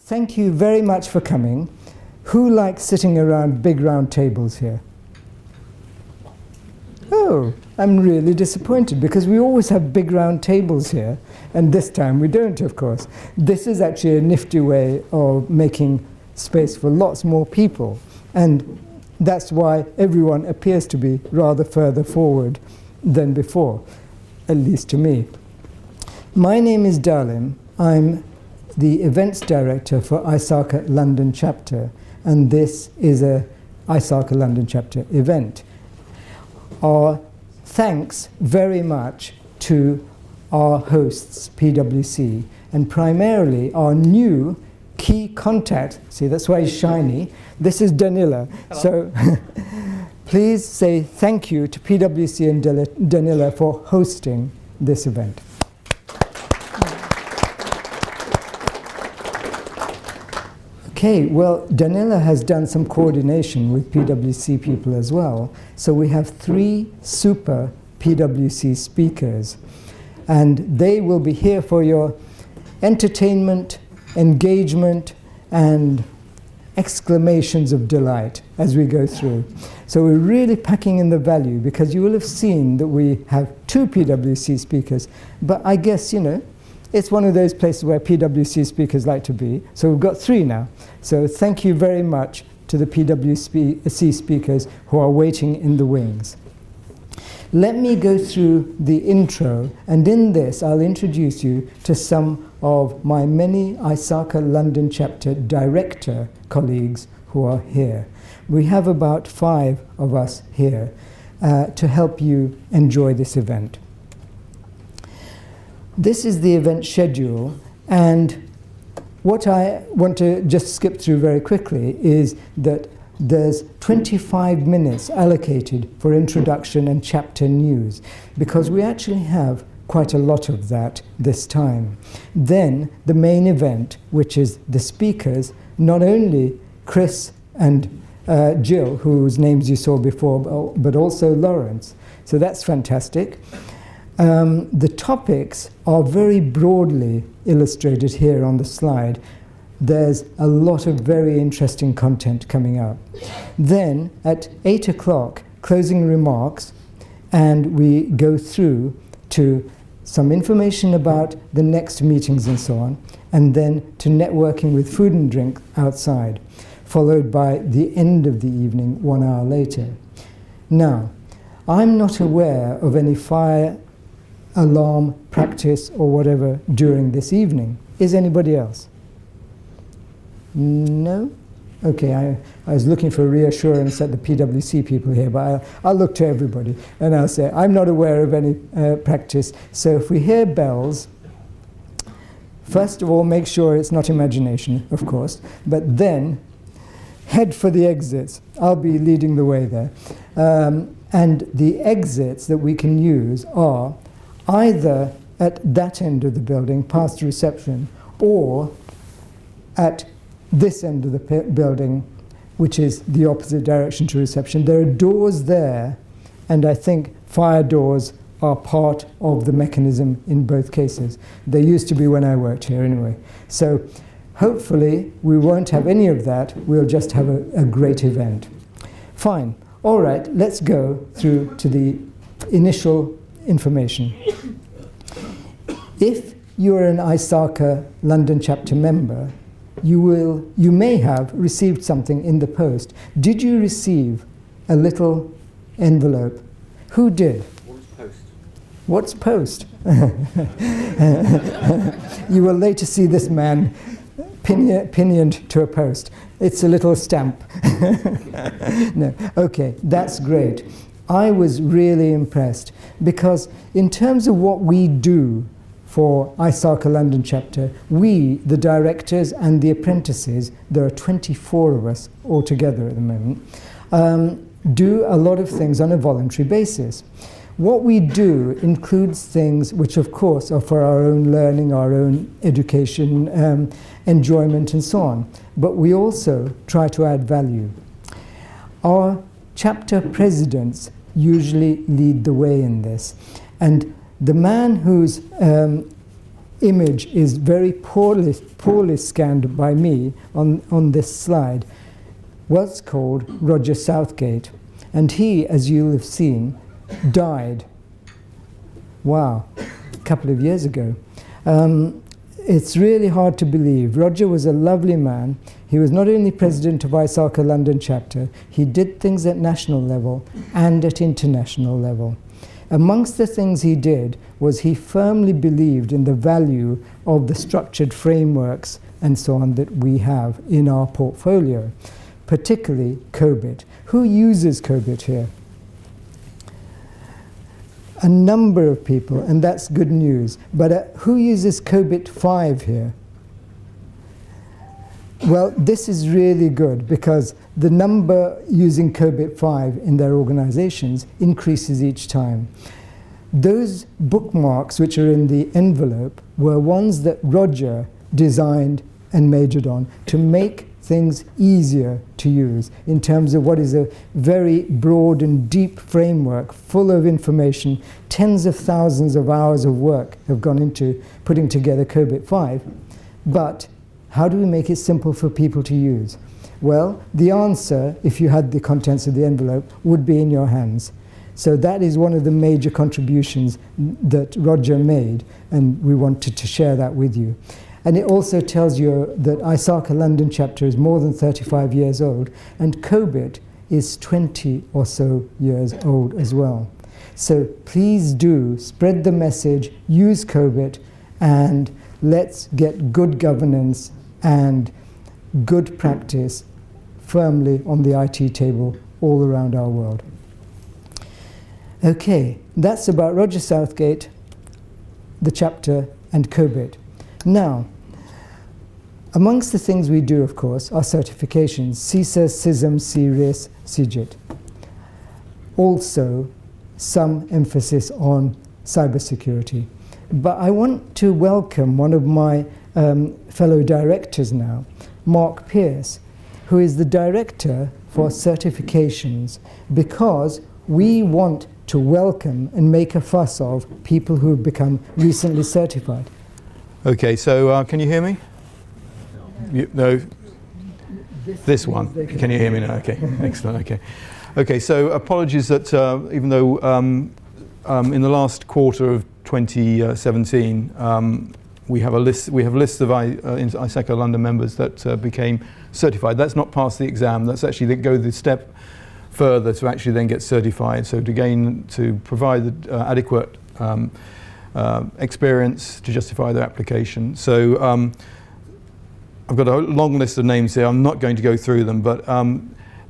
thank you very much for coming. Who likes sitting around big round tables here? Oh, I'm really disappointed because we always have big round tables here, and this time we don't, of course. This is actually a nifty way of making space for lots more people, and that's why everyone appears to be rather further forward than before, at least to me. My name is Dalim. I'm the events director for ISACA London chapter, and this is a ISACA London chapter event. Our thanks very much to our hosts, PwC, and primarily our new key contact. See, that's why he's shiny. This is Danila. Hello. So please say thank you to PwC and Danila for hosting this event. Okay, well, Danila has done some coordination with PwC people as well. So we have 3 super PwC speakers, and they will be here for your entertainment, engagement, and exclamations of delight as we go through. So we're really packing in the value, because you will have seen that we have 2 PwC speakers, but I guess, you know, it's one of those places where PwC speakers like to be. So we've got 3 now. So thank you very much to the PwC speakers who are waiting in the wings. Let me go through the intro, and in this I'll introduce you to some of my many ISACA London chapter director colleagues who are here. We have about 5 of us here to help you enjoy this event. This is the event schedule, and what I want to just skip through very quickly is that there's 25 minutes allocated for introduction and chapter news, because we actually have quite a lot of that this time. Then the main event, which is the speakers, not only Chris and Jill, whose names you saw before, but also Lawrence. So that's fantastic. The topics are very broadly illustrated here on the slide. There's a lot of very interesting content coming up. Then at 8 o'clock, closing remarks, and we go through to some information about the next meetings and so on, and then to networking with food and drink outside, followed by the end of the evening 1 hour later. Now, I'm not aware of any fire alarm practice or whatever during this evening. Is anybody else? No? Okay, I was looking for reassurance at the PwC people here, but I'll look to everybody and I'll say, I'm not aware of any practice. So if we hear bells, first of all, make sure it's not imagination, of course, but then head for the exits. I'll be leading the way there. And the exits that we can use are either at that end of the building, past the reception, or at this end of the building, which is the opposite direction to reception. There are doors there, and I think fire doors are part of the mechanism in both cases. They used to be when I worked here anyway. So hopefully we won't have any of that. We'll just have a great event. Fine. All right, let's go through to the initial information. If you're an ISACA London chapter member, you may have received something in the post. Did you receive a little envelope? Who did? What's post? You will later see this man pinioned to a post. It's a little stamp. No, okay, that's great. I was really impressed, because in terms of what we do for ISACA London chapter, we, the directors and the apprentices, there are 24 of us altogether at the moment, do a lot of things on a voluntary basis. What we do includes things which, of course, are for our own learning, our own education, enjoyment, and so on. But we also try to add value. Our chapter presidents usually lead the way in this. And the man who's image is very poorly scanned by me on this slide, was called Roger Southgate. And he, as you'll have seen, died. Wow, a couple of years ago. It's really hard to believe. Roger was a lovely man. He was not only president of ISACA London chapter, he did things at national level and at international level. Amongst the things he did was he firmly believed in the value of the structured frameworks and so on that we have in our portfolio, particularly COBIT. Who uses COBIT here? A number of people, and that's good news. But who uses COBIT 5 here? Well, this is really good because the number using COBIT 5 in their organizations increases each time. Those bookmarks which are in the envelope were ones that Roger designed and majored on to make things easier to use in terms of what is a very broad and deep framework full of information. Tens of thousands of hours of work have gone into putting together COBIT 5. But how do we make it simple for people to use? Well, the answer, if you had the contents of the envelope, would be in your hands. So that is one of the major contributions that Roger made, and we wanted to share that with you. And it also tells you that ISACA London chapter is more than 35 years old, and COBIT is 20 or so years old as well. So please do spread the message, use COBIT, and let's get good governance and good practice firmly on the IT table all around our world. Okay, that's about Roger Southgate, the chapter, and COBIT. Now, amongst the things we do, of course, are certifications: CISA, CISM, CRIS, CIGIT. Also, some emphasis on cybersecurity. But I want to welcome one of my fellow directors now, Mark Pierce, who is the director for certifications, because we want to welcome and make a fuss of people who have become recently certified. Okay, so can you hear me? No. This one. Can you hear me now? Okay, excellent. Okay. Okay, so apologies that even though in the last quarter of 2017 we have lists of ISACA London members that became certified. That's not past the exam. That's actually they go the step further to actually then get certified. So to provide the adequate experience to justify their application. So I've got a long list of names here. I'm not going to go through them, but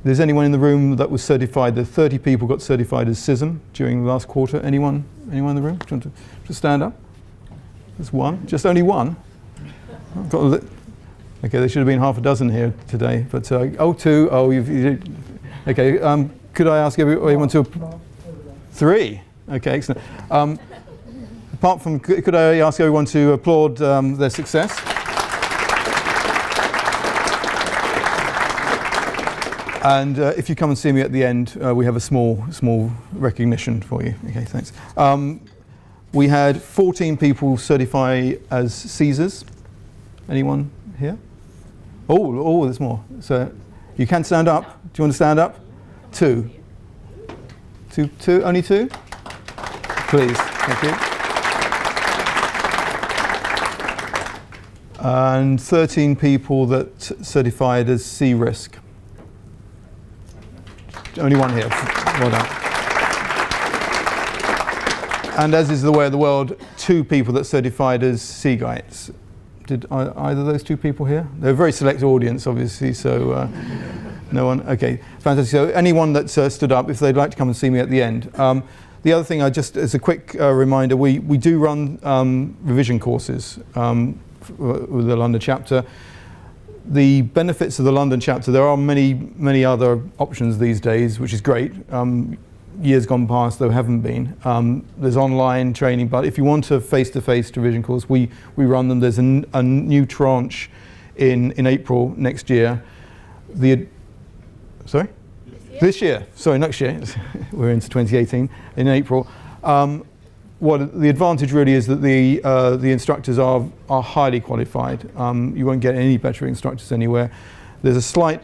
there's anyone in the room that was certified? The 30 people got certified as CISM during the last quarter. Anyone in the room? Do you want to stand up? There's one. Just only one? I've got okay, there should have been half a dozen here today, but two. Oh, okay. Could I ask everyone to? Three. Okay, excellent. Apart from, could I ask everyone to applaud their success? And if you come and see me at the end, we have a small recognition for you. Okay, thanks. We had 14 people certify as Caesars. Anyone here? Oh, there's more. So you can stand up. Do you want to stand up? Two. Only two? Please, thank you. And 13 people that certified as C-Risk. Only one here. Well done. And as is the way of the world, 2 people that certified as C-Guides. Did either of those 2 people here? They're a very select audience, obviously, so no one. Okay, fantastic. So anyone that stood up, if they'd like to come and see me at the end. The other thing, as a quick reminder, we do run revision courses with the London chapter. The benefits of the London chapter, there are many other options these days, which is great. Years gone past, there haven't been. There's online training, but if you want a face-to-face revision course, we run them. There's a new tranche in April next year. Sorry? This year. Sorry, next year. We're into 2018 in April. what the advantage really is that the instructors are highly qualified. You won't get any better instructors anywhere. There's a slight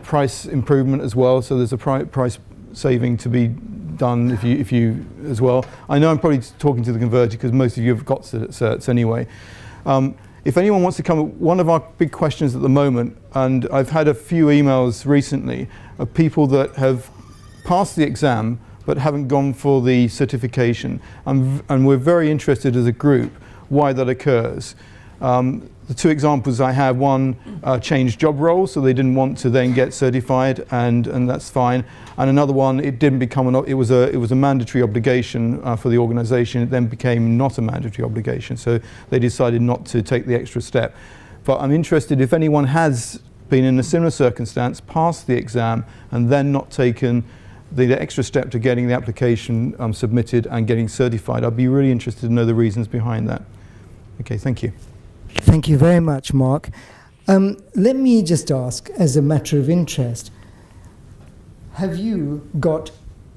price improvement as well, so there's a price saving to be done if you as well. I know I'm probably talking to the converted because most of you have got certs anyway. If anyone wants to come, one of our big questions at the moment, and I've had a few emails recently of people that have passed the exam but haven't gone for the certification, and we're very interested as a group why that occurs. The two examples I have, one changed job roles, so they didn't want to then get certified, and that's fine. And another one, it didn't become it was a mandatory obligation for the organisation. It then became not a mandatory obligation, so they decided not to take the extra step. But I'm interested if anyone has been in a similar circumstance, passed the exam, and then not taken the extra step to getting the application submitted and getting certified. I'd be really interested to know the reasons behind that. Okay, thank you. Thank you very much, Mark. Let me just ask, as a matter of interest, have you got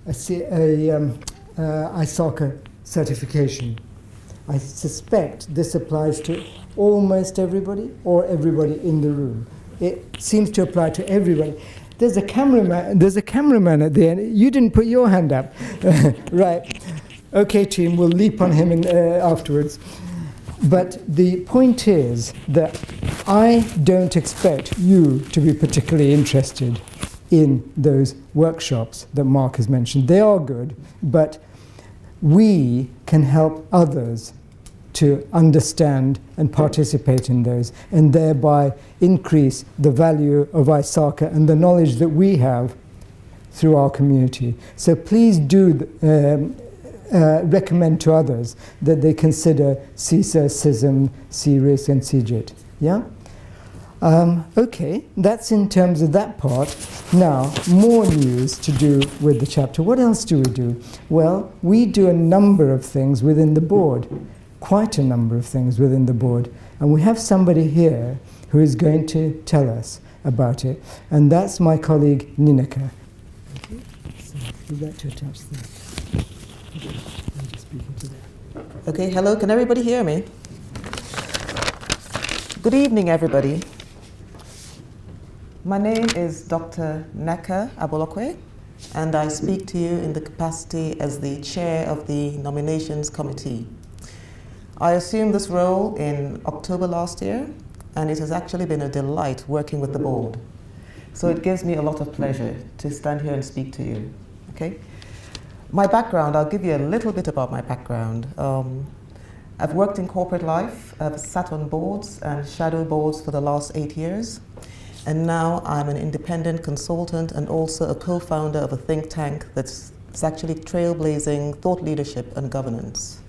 a ISACA certification? I suspect this applies to almost everybody or everybody in the room. It seems to apply to everybody. There's a cameraman at the end. You didn't put your hand up. Right. Okay, team, we'll leap on him afterwards. But the point is that I don't expect you to be particularly interested in those workshops that Mark has mentioned. They are good, but we can help others to understand and participate in those, and thereby increase the value of ISACA and the knowledge that we have through our community. So please do recommend to others that they consider CISA, CISM, CRIS, and CJIT. Yeah? Okay, that's in terms of that part. Now, more news to do with the chapter. What else do we do? Well, we do a number of things within the board, quite a number of things within the board. And we have somebody here who is going to tell us about it. And that's my colleague, Ninaka. Okay, so you've got to attach that. Okay, hello, can everybody hear me? Good evening, everybody. My name is Dr. Neka Abolokwe, and I speak to you in the capacity as the chair of the nominations committee. I assumed this role in October last year, and it has actually been a delight working with the board. So it gives me a lot of pleasure to stand here and speak to you, okay? My background, I'll give you a little bit about my background. I've worked in corporate life. I've sat on boards and shadow boards for the last 8 years. And now I'm an independent consultant and also a co-founder of a think tank that's actually trailblazing thought leadership and governance.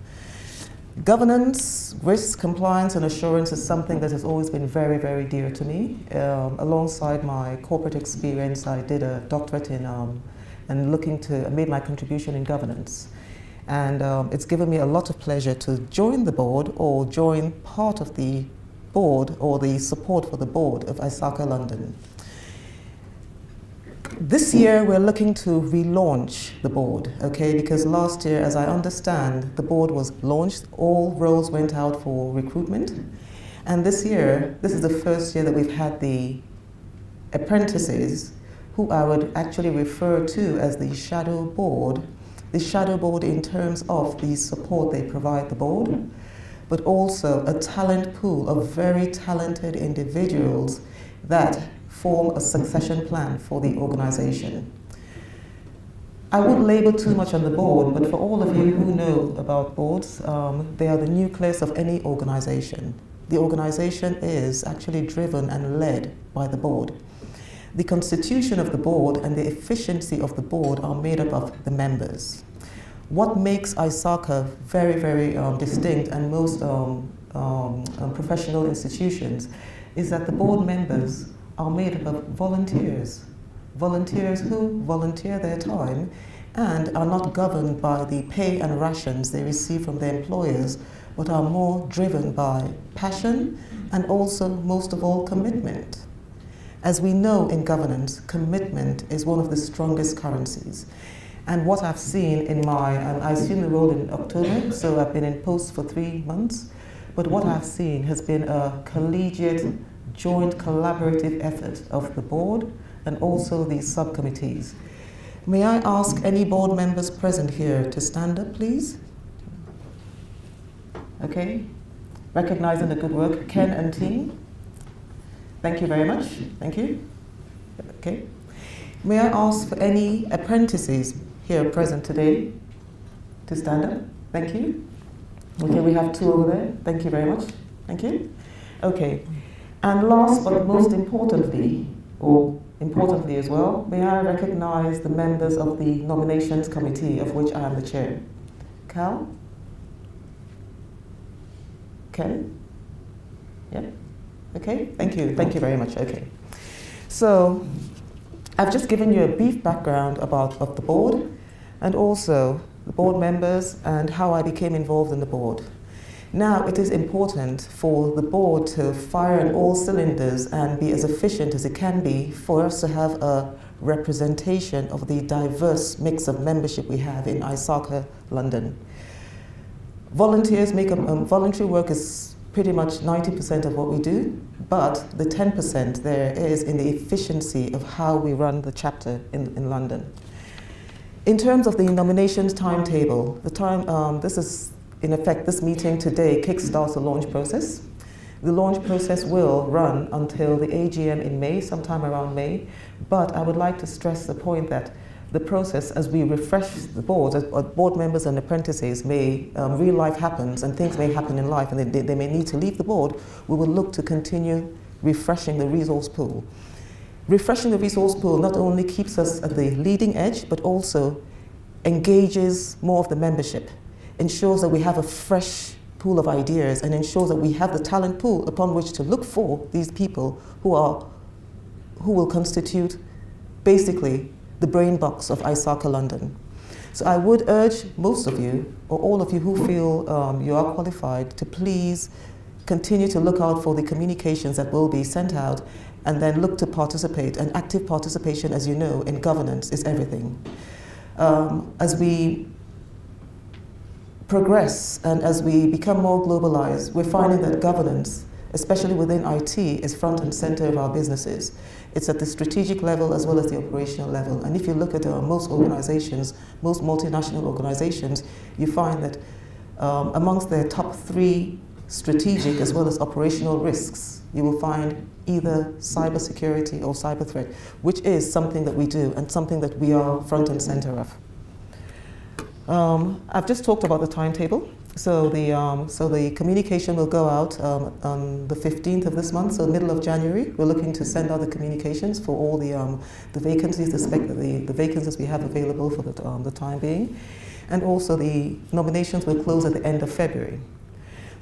Governance, risk, compliance, and assurance is something that has always been very, very dear to me. Alongside my corporate experience, I did a doctorate in and made my contribution in governance. And it's given me a lot of pleasure to join the board or join part of the board or the support for the board of ISACA London. This year we're looking to relaunch the board, okay? Because last year, as I understand, the board was launched, all roles went out for recruitment. And this year, this is the first year that we've had the apprentices who I would actually refer to as the shadow board in terms of the support they provide the board, but also a talent pool of very talented individuals that form a succession plan for the organization. I wouldn't labor too much on the board, but for all of you who know about boards, they are the nucleus of any organization. The organization is actually driven and led by the board. The constitution of the board and the efficiency of the board are made up of the members. What makes ISACA very, very distinct and most professional institutions is that the board members are made up of volunteers. Volunteers who volunteer their time and are not governed by the pay and rations they receive from their employers, but are more driven by passion and also, most of all, commitment. As we know in governance, commitment is one of the strongest currencies. And what I've seen in my, I assumed the role in October, so I've been in post for 3 months, but what I've seen has been a collegiate, joint collaborative effort of the board and also the subcommittees. May I ask any board members present here to stand up, please? Okay. Recognizing the good work, Ken and team. Thank you very much. Thank you. Okay. May I ask for any apprentices here present today to stand up? Thank you. Okay, we have 2 over there. Thank you very much. Thank you. Okay. And last but most importantly, or importantly as well, may I recognize the members of the nominations committee, of which I am the chair. Cal? Ken? Yeah? Okay, thank you. Thank you very much. Okay. So, I've just given you a brief background of the board and also the board members and how I became involved in the board. Now, it is important for the board to fire on all cylinders and be as efficient as it can be for us to have a representation of the diverse mix of membership we have in ISACA London. Volunteers make voluntary work is pretty much 90% of what we do, but the 10% there is in the efficiency of how we run the chapter in London. In terms of the nominations timetable, this is, in effect, this meeting today kickstarts the launch process. The launch process will run until the AGM in May, sometime around May, but I would like to stress the point that the process, as we refresh the board, as board members and apprentices real life happens and things may happen in life and they may need to leave the board, we will look to continue refreshing the resource pool. Refreshing the resource pool not only keeps us at the leading edge, but also engages more of the membership, ensures that we have a fresh pool of ideas and ensures that we have the talent pool upon which to look for these people who will constitute basically the brain box of ISACA London. So I would urge most of you, or all of you who feel you are qualified, to please continue to look out for the communications that will be sent out and then look to participate. And active participation, as you know, in governance is everything. As we progress and as we become more globalized, we're finding that governance, especially within IT, is front and center of our businesses. It's at the strategic level as well as the operational level. And if you look at most organizations, most multinational organizations, you find that amongst their top 3 strategic as well as operational risks, you will find either cybersecurity or cyber threat, which is something that we do and something that we are front and center of. I've just talked about the timetable. So the communication will go out on the 15th of this month, so middle of January. We're looking to send out the communications for all the vacancies, the vacancies we have available for the time being. And also the nominations will close at the end of February.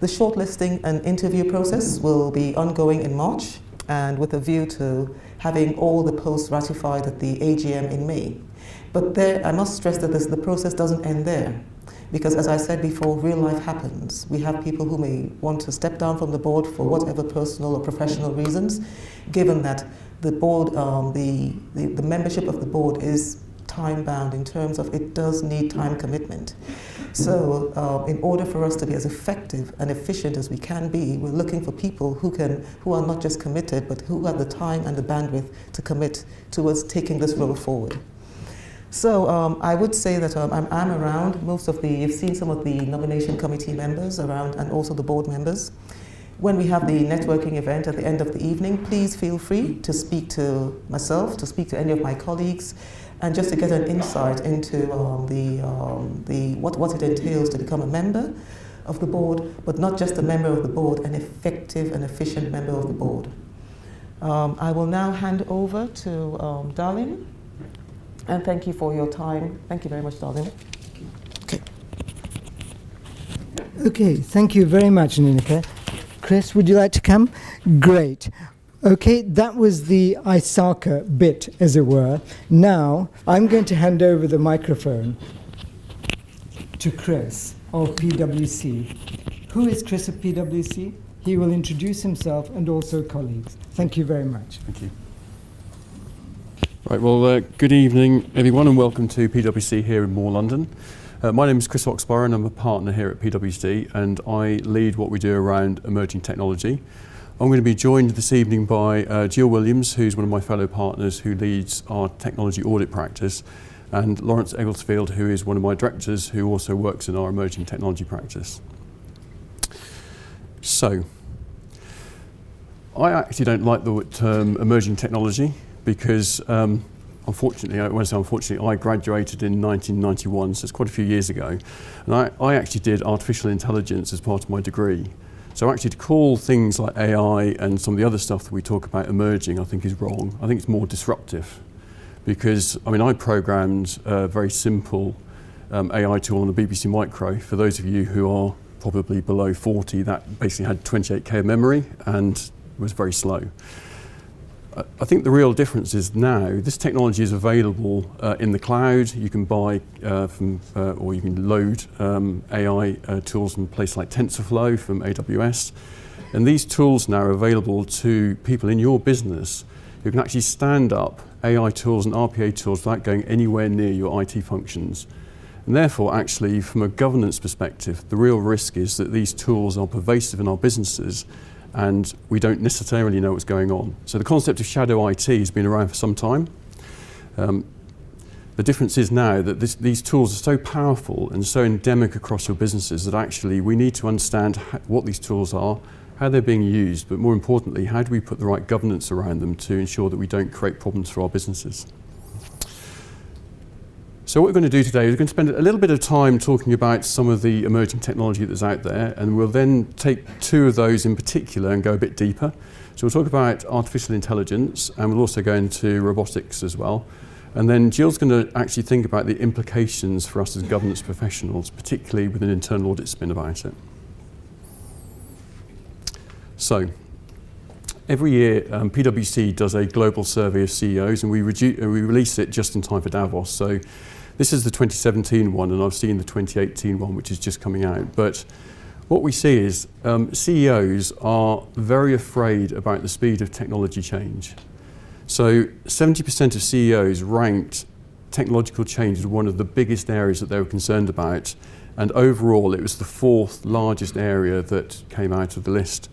The shortlisting and interview process will be ongoing in March, and with a view to having all the posts ratified at the AGM in May. But there, I must stress that the process doesn't end there. Because as I said before, real life happens. We have people who may want to step down from the board for whatever personal or professional reasons, given that the board, the membership of the board is time bound in terms of it does need time commitment. So in order for us to be as effective and efficient as we can be, we're looking for people who are not just committed, but who have the time and the bandwidth to commit towards taking this role forward. So I would say that I'm around you've seen some of the nomination committee members around and also the board members. When we have the networking event at the end of the evening, please feel free to speak to myself, to speak to any of my colleagues, and just to get an insight into what it entails to become a member of the board, but not just a member of the board, an effective and efficient member of the board. I will now hand over to Darlene. And thank you for your time. Thank you very much, Darlene. Okay, thank you very much, Ninika. Chris, would you like to come? Great. Okay, that was the ISACA bit, as it were. Now, I'm going to hand over the microphone to Chris of PwC. Who is Chris of PwC? He will introduce himself and also colleagues. Thank you very much. Thank you. Right, well, good evening, everyone, and welcome to PwC here in Moore, London. My name is Chris Oxborough, and I'm a partner here at PwC, and I lead what we do around emerging technology. I'm going to be joined this evening by Jill Williams, who's one of my fellow partners who leads our technology audit practice, and Lawrence Egglesfield, who is one of my directors who also works in our emerging technology practice. So, I actually don't like the term emerging technology because unfortunately, when I say unfortunately, I graduated in 1991, so it's quite a few years ago, and I actually did artificial intelligence as part of my degree. So actually to call things like AI and some of the other stuff that we talk about emerging, I think is wrong. I think it's more disruptive because, I mean, I programmed a very simple AI tool on a BBC Micro. For those of you who are probably below 40, that basically had 28K of memory and was very slow. I think the real difference is now this technology is available in the cloud. You can buy or you can load AI tools from places like TensorFlow from AWS. And these tools now are available to people in your business who can actually stand up AI tools and RPA tools without going anywhere near your IT functions. And therefore, actually, from a governance perspective, the real risk is that these tools are pervasive in our businesses and we don't necessarily know what's going on. So the concept of shadow IT has been around for some time. The difference is now that these tools are so powerful and so endemic across your businesses that actually we need to understand what these tools are, how they're being used, but more importantly, how do we put the right governance around them to ensure that we don't create problems for our businesses. So what we're going to do today is we're going to spend a little bit of time talking about some of the emerging technology that's out there, and we'll then take two of those in particular and go a bit deeper. So we'll talk about artificial intelligence, and we'll also go into robotics as well. And then Jill's going to actually think about the implications for us as governance professionals, particularly with an internal audit spin about it. So, every year PwC does a global survey of CEOs, and we release it just in time for Davos. So this is the 2017 one, and I've seen the 2018 one, which is just coming out. But what we see is CEOs are very afraid about the speed of technology change. So 70% of CEOs ranked technological change as one of the biggest areas that they were concerned about. And overall, it was the fourth largest area that came out of the list.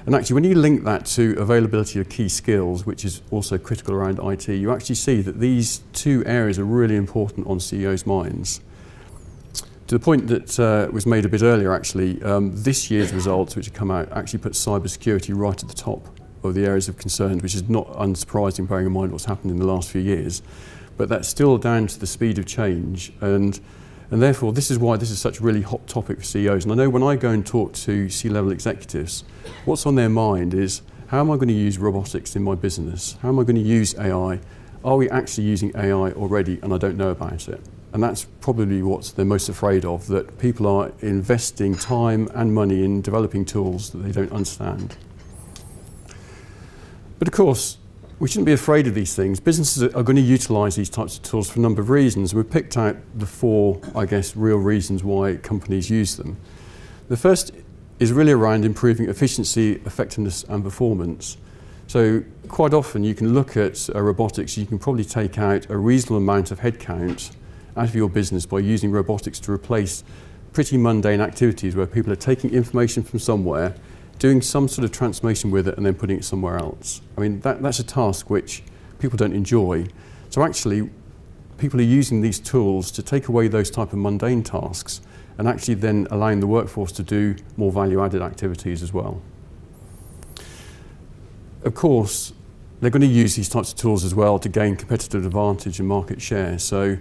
And actually, when you link that to availability of key skills, which is also critical around IT, you actually see that these two areas are really important on CEOs' minds. To the point that was made a bit earlier, actually, this year's results, which have come out, actually put cybersecurity right at the top of the areas of concern, which is not unsurprising, bearing in mind what's happened in the last few years. But that's still down to the speed of change. And therefore, this is why this is such a really hot topic for CEOs. And I know when I go and talk to C-level executives, what's on their mind is, how am I going to use robotics in my business? How am I going to use AI? Are we actually using AI already and I don't know about it? And that's probably what they're most afraid of, that people are investing time and money in developing tools that they don't understand. But of course, we shouldn't be afraid of these things. Businesses are going to utilise these types of tools for a number of reasons. We've picked out the four, I guess, real reasons why companies use them. The first is really around improving efficiency, effectiveness and performance. So quite often you can look at robotics, you can probably take out a reasonable amount of headcount out of your business by using robotics to replace pretty mundane activities where people are taking information from somewhere, doing some sort of transformation with it and then putting it somewhere else. I mean, that's a task which people don't enjoy. So actually, people are using these tools to take away those type of mundane tasks and actually then allowing the workforce to do more value-added activities as well. Of course, they're going to use these types of tools as well to gain competitive advantage and market share. So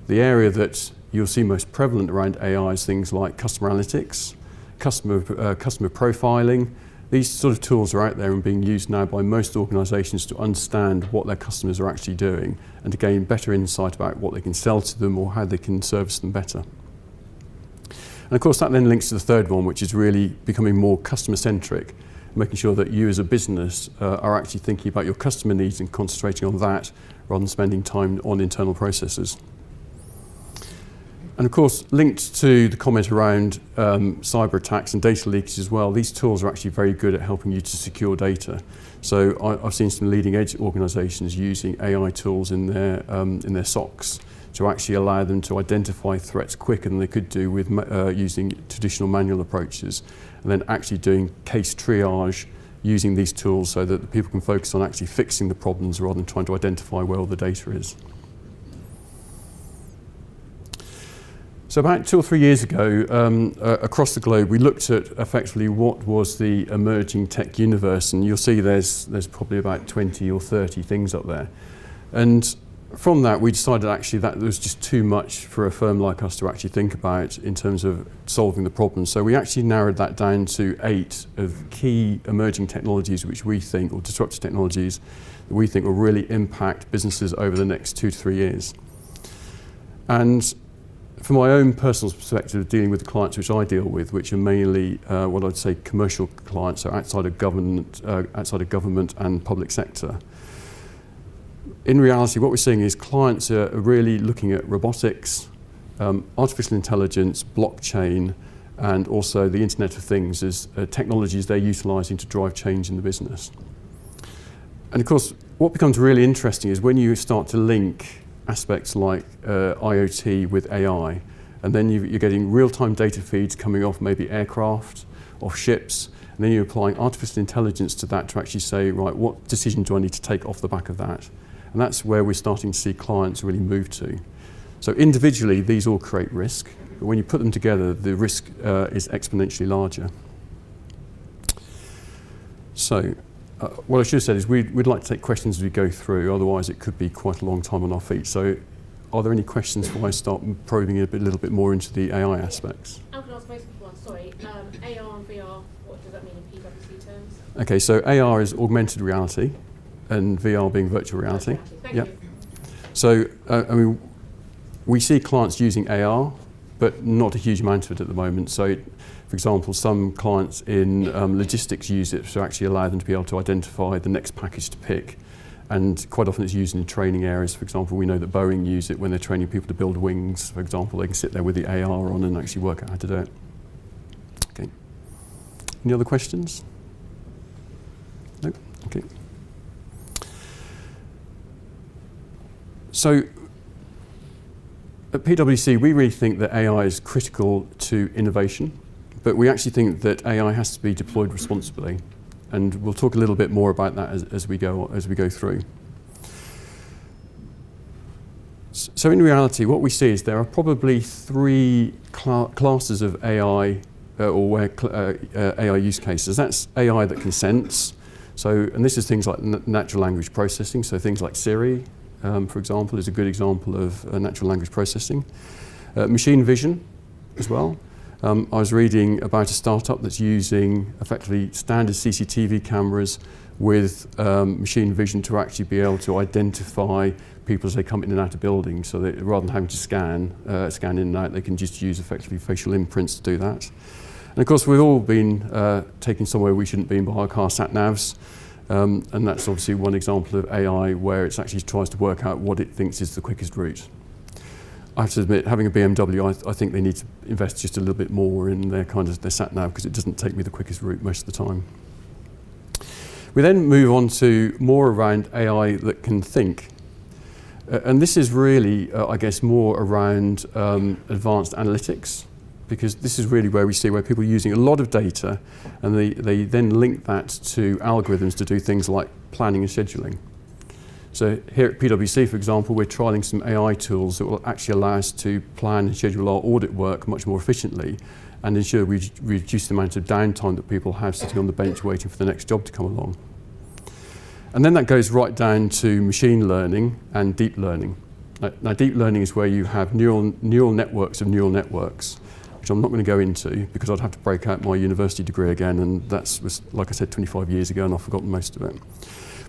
the area that you'll see most prevalent around AI is things like customer analytics, customer profiling. These sort of tools are out there and being used now by most organisations to understand what their customers are actually doing and to gain better insight about what they can sell to them or how they can service them better. And of course that then links to the third one, which is really becoming more customer-centric, making sure that you as a business are actually thinking about your customer needs and concentrating on that rather than spending time on internal processes. And of course, linked to the comment around cyber attacks and data leakage as well, these tools are actually very good at helping you to secure data. So I've seen some leading edge organisations using AI tools in their SOCs to actually allow them to identify threats quicker than they could do with using traditional manual approaches, and then actually doing case triage using these tools so that the people can focus on actually fixing the problems rather than trying to identify where all the data is. So about 2 or 3 years ago, across the globe, we looked at effectively what was the emerging tech universe, and you'll see there's probably about 20 or 30 things up there. And from that, we decided actually that there was just too much for a firm like us to actually think about in terms of solving the problem. So we actually narrowed that down to 8 of key emerging technologies which we think, or disruptive technologies, that we think will really impact businesses over the next 2 to 3 years. And from my own personal perspective, dealing with the clients which I deal with, which are mainly what I'd say commercial clients, so outside of government and public sector. In reality, what we're seeing is clients are really looking at robotics, artificial intelligence, blockchain, and also the Internet of Things as technologies they're utilising to drive change in the business. And of course, what becomes really interesting is when you start to link aspects like IoT with AI, and then you're getting real-time data feeds coming off maybe aircraft, off ships, and then you're applying artificial intelligence to that to actually say, right, what decision do I need to take off the back of that? And that's where we're starting to see clients really move to. So individually, these all create risk, but when you put them together, the risk is exponentially larger. So what I should have said is we'd like to take questions as we go through, otherwise it could be quite a long time on our feet. So are there any questions before I start probing a little bit more into the AI aspects? I can ask most people, sorry. AR and VR, what does that mean in PwC terms? Okay, so AR is augmented reality, and VR being virtual reality. Thank you. So, I mean, we see clients using AR, but not a huge amount of it at the moment. So, for example, some clients in logistics use it to actually allow them to be able to identify the next package to pick. And quite often it's used in training areas. For example, we know that Boeing use it when they're training people to build wings. For example, they can sit there with the AR on and actually work out how to do it. Okay. Any other questions? No? Okay. So at PwC, we really think that AI is critical to innovation, but we actually think that AI has to be deployed responsibly. And we'll talk a little bit more about that as we go through. So in reality, what we see is there are probably 3 classes of AI AI use cases. That's AI that can sense. So, and this is things like natural language processing. So things like Siri, for example, is a good example of natural language processing. Machine vision as well. I was reading about a startup that's using effectively standard CCTV cameras with machine vision to actually be able to identify people as they come in and out of buildings. So that rather than having to scan in and out, they can just use effectively facial imprints to do that. And of course, we've all been taken somewhere we shouldn't be by our car sat navs. And that's obviously one example of AI where it actually tries to work out what it thinks is the quickest route. I have to admit, having a BMW, I think they need to invest just a little bit more in their sat nav because it doesn't take me the quickest route most of the time. We then move on to more around AI that can think. And this is really, I guess, more around advanced analytics, because this is really where we see where people are using a lot of data and they then link that to algorithms to do things like planning and scheduling. So here at PwC, for example, we're trialling some AI tools that will actually allow us to plan and schedule our audit work much more efficiently and ensure we reduce the amount of downtime that people have sitting on the bench waiting for the next job to come along. And then that goes right down to machine learning and deep learning. Now deep learning is where you have neural networks of neural networks, which I'm not going to go into because I'd have to break out my university degree again, and that was, like I said, 25 years ago, and I've forgotten most of it.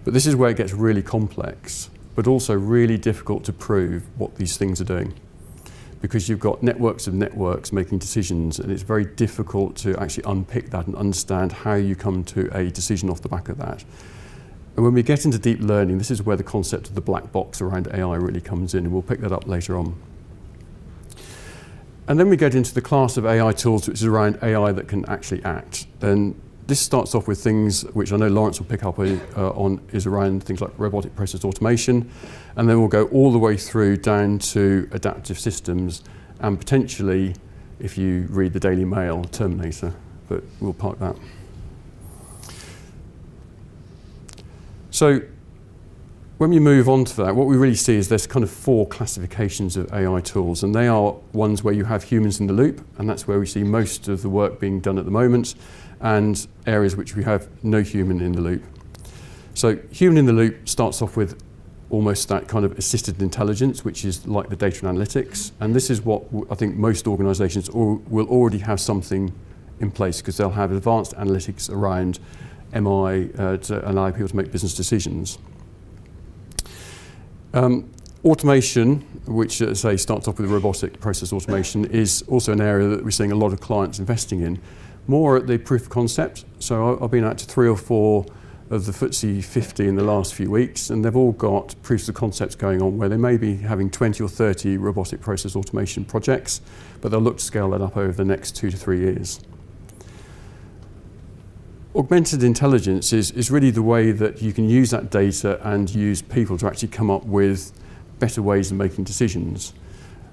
But this is where it gets really complex, but also really difficult to prove what these things are doing. Because you've got networks of networks making decisions, and it's very difficult to actually unpick that and understand how you come to a decision off the back of that. And when we get into deep learning, this is where the concept of the black box around AI really comes in, and we'll pick that up later on. And then we get into the class of AI tools which is around AI that can actually act. And this starts off with things which I know Lawrence will pick up on, is around things like robotic process automation, and then we'll go all the way through down to adaptive systems, and potentially, if you read the Daily Mail, Terminator, but we'll park that. So when we move on to that, what we really see is there's kind of 4 classifications of AI tools, and they are ones where you have humans in the loop, and that's where we see most of the work being done at the moment, and areas which we have no human in the loop. So human in the loop starts off with almost that kind of assisted intelligence, which is like the data and analytics, and this is what I think most organisations will already have something in place, because they'll have advanced analytics around MI to allow people to make business decisions. Automation, which say starts off with robotic process automation, is also an area that we're seeing a lot of clients investing in, more at the proof of concept. So I've been out to 3 or 4 of the FTSE 50 in the last few weeks, and they've all got proofs of concepts going on where they may be having 20 or 30 robotic process automation projects, but they'll look to scale that up over the next 2 to 3 years. Augmented intelligence is really the way that you can use that data and use people to actually come up with better ways of making decisions.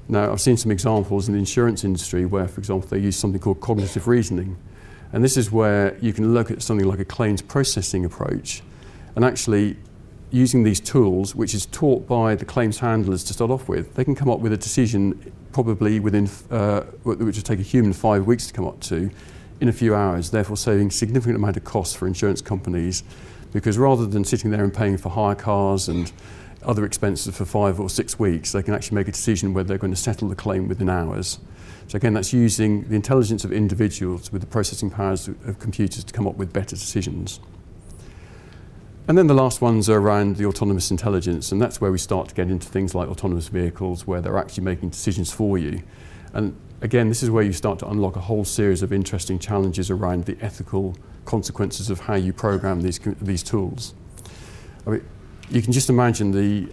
Now, I've seen some examples in the insurance industry where, for example, they use something called cognitive reasoning. And this is where you can look at something like a claims processing approach, and actually using these tools, which is taught by the claims handlers to start off with, they can come up with a decision probably within, which would take a human 5 weeks to come up to, in a few hours, therefore saving significant amount of costs for insurance companies, because rather than sitting there and paying for hire cars and other expenses for 5 or 6 weeks, they can actually make a decision whether they're going to settle the claim within hours. So again, that's using the intelligence of individuals with the processing powers of computers to come up with better decisions. And then the last ones are around the autonomous intelligence, and that's where we start to get into things like autonomous vehicles, where they're actually making decisions for you. And again, this is where you start to unlock a whole series of interesting challenges around the ethical consequences of how you program these tools. I mean, you can just imagine the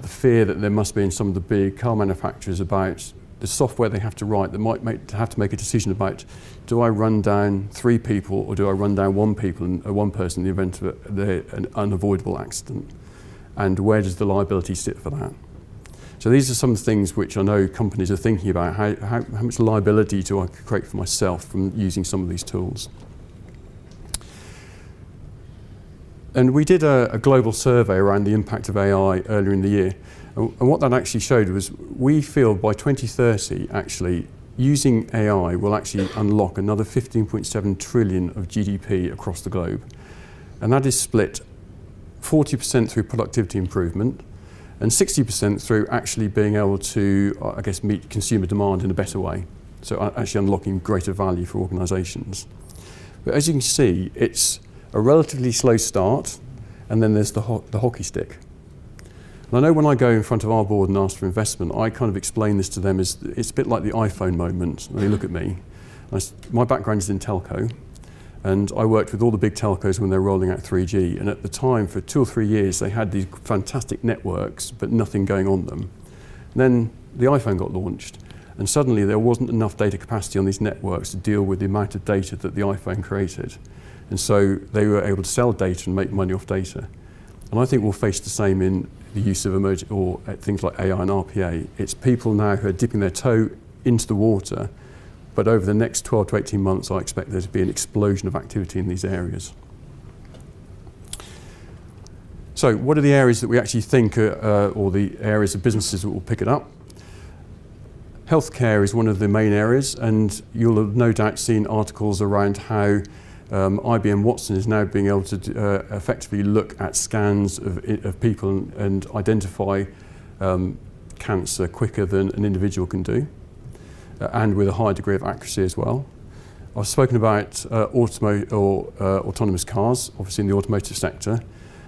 fear that there must be in some of the big car manufacturers about the software they have to write that might have to make a decision about, do I run down 3 people or do I run down one person in the event of an unavoidable accident? And where does the liability sit for that? So these are some things which I know companies are thinking about. How much liability do I create for myself from using some of these tools? And we did a global survey around the impact of AI earlier in the year. And what that actually showed was we feel by 2030, actually, using AI will actually unlock another 15.7 trillion of GDP across the globe. And that is split 40% through productivity improvement, and 60% through actually being able to, I guess, meet consumer demand in a better way. So actually unlocking greater value for organisations. But as you can see, it's a relatively slow start, and then there's the hockey stick. And I know when I go in front of our board and ask for investment, I kind of explain this to them as it's a bit like the iPhone moment. They look at me. My background is in telco, and I worked with all the big telcos when they were rolling out 3G. And at the time, for 2 or 3 years, they had these fantastic networks, but nothing going on them. And then the iPhone got launched, and suddenly there wasn't enough data capacity on these networks to deal with the amount of data that the iPhone created. And so they were able to sell data and make money off data. And I think we'll face the same in the use of things like AI and RPA. It's people now who are dipping their toe into the water, but over the next 12 to 18 months, I expect there to be an explosion of activity in these areas. So what are the areas that we actually think or the areas of businesses that will pick it up? Healthcare is one of the main areas, and you'll have no doubt seen articles around how IBM Watson is now being able to effectively look at scans of people and identify cancer quicker than an individual can do, and with a high degree of accuracy as well. I've spoken about autonomous cars, obviously in the automotive sector,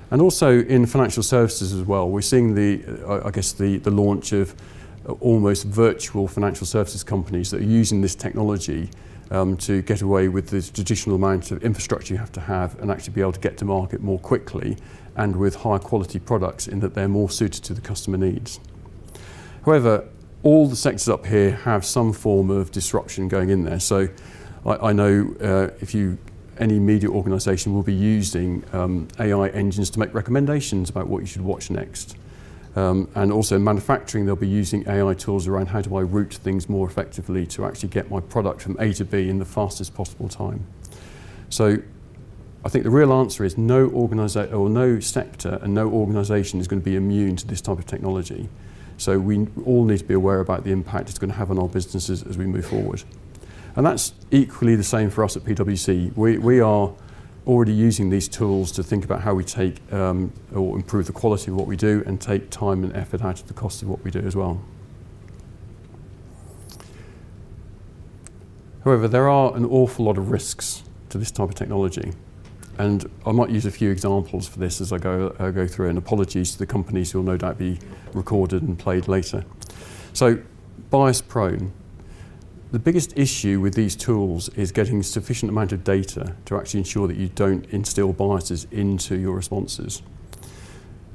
and also in financial services as well. We're seeing the launch of almost virtual financial services companies that are using this technology to get away with the traditional amount of infrastructure you have to have and actually be able to get to market more quickly and with higher quality products in that they're more suited to the customer needs. However, all the sectors up here have some form of disruption going in there. So I know if you any media organisation will be using AI engines to make recommendations about what you should watch next. And also in manufacturing, they'll be using AI tools around how do I route things more effectively to actually get my product from A to B in the fastest possible time. So I think the real answer is no sector and no organisation is going to be immune to this type of technology. So we all need to be aware about the impact it's going to have on our businesses as we move forward. And that's equally the same for us at PwC. We are already using these tools to think about how we take or improve the quality of what we do and take time and effort out of the cost of what we do as well. However, there are an awful lot of risks to this type of technology. And I might use a few examples for this as I go through, and apologies to the companies who will no doubt be recorded and played later. So, bias prone. The biggest issue with these tools is getting sufficient amount of data to actually ensure that you don't instill biases into your responses.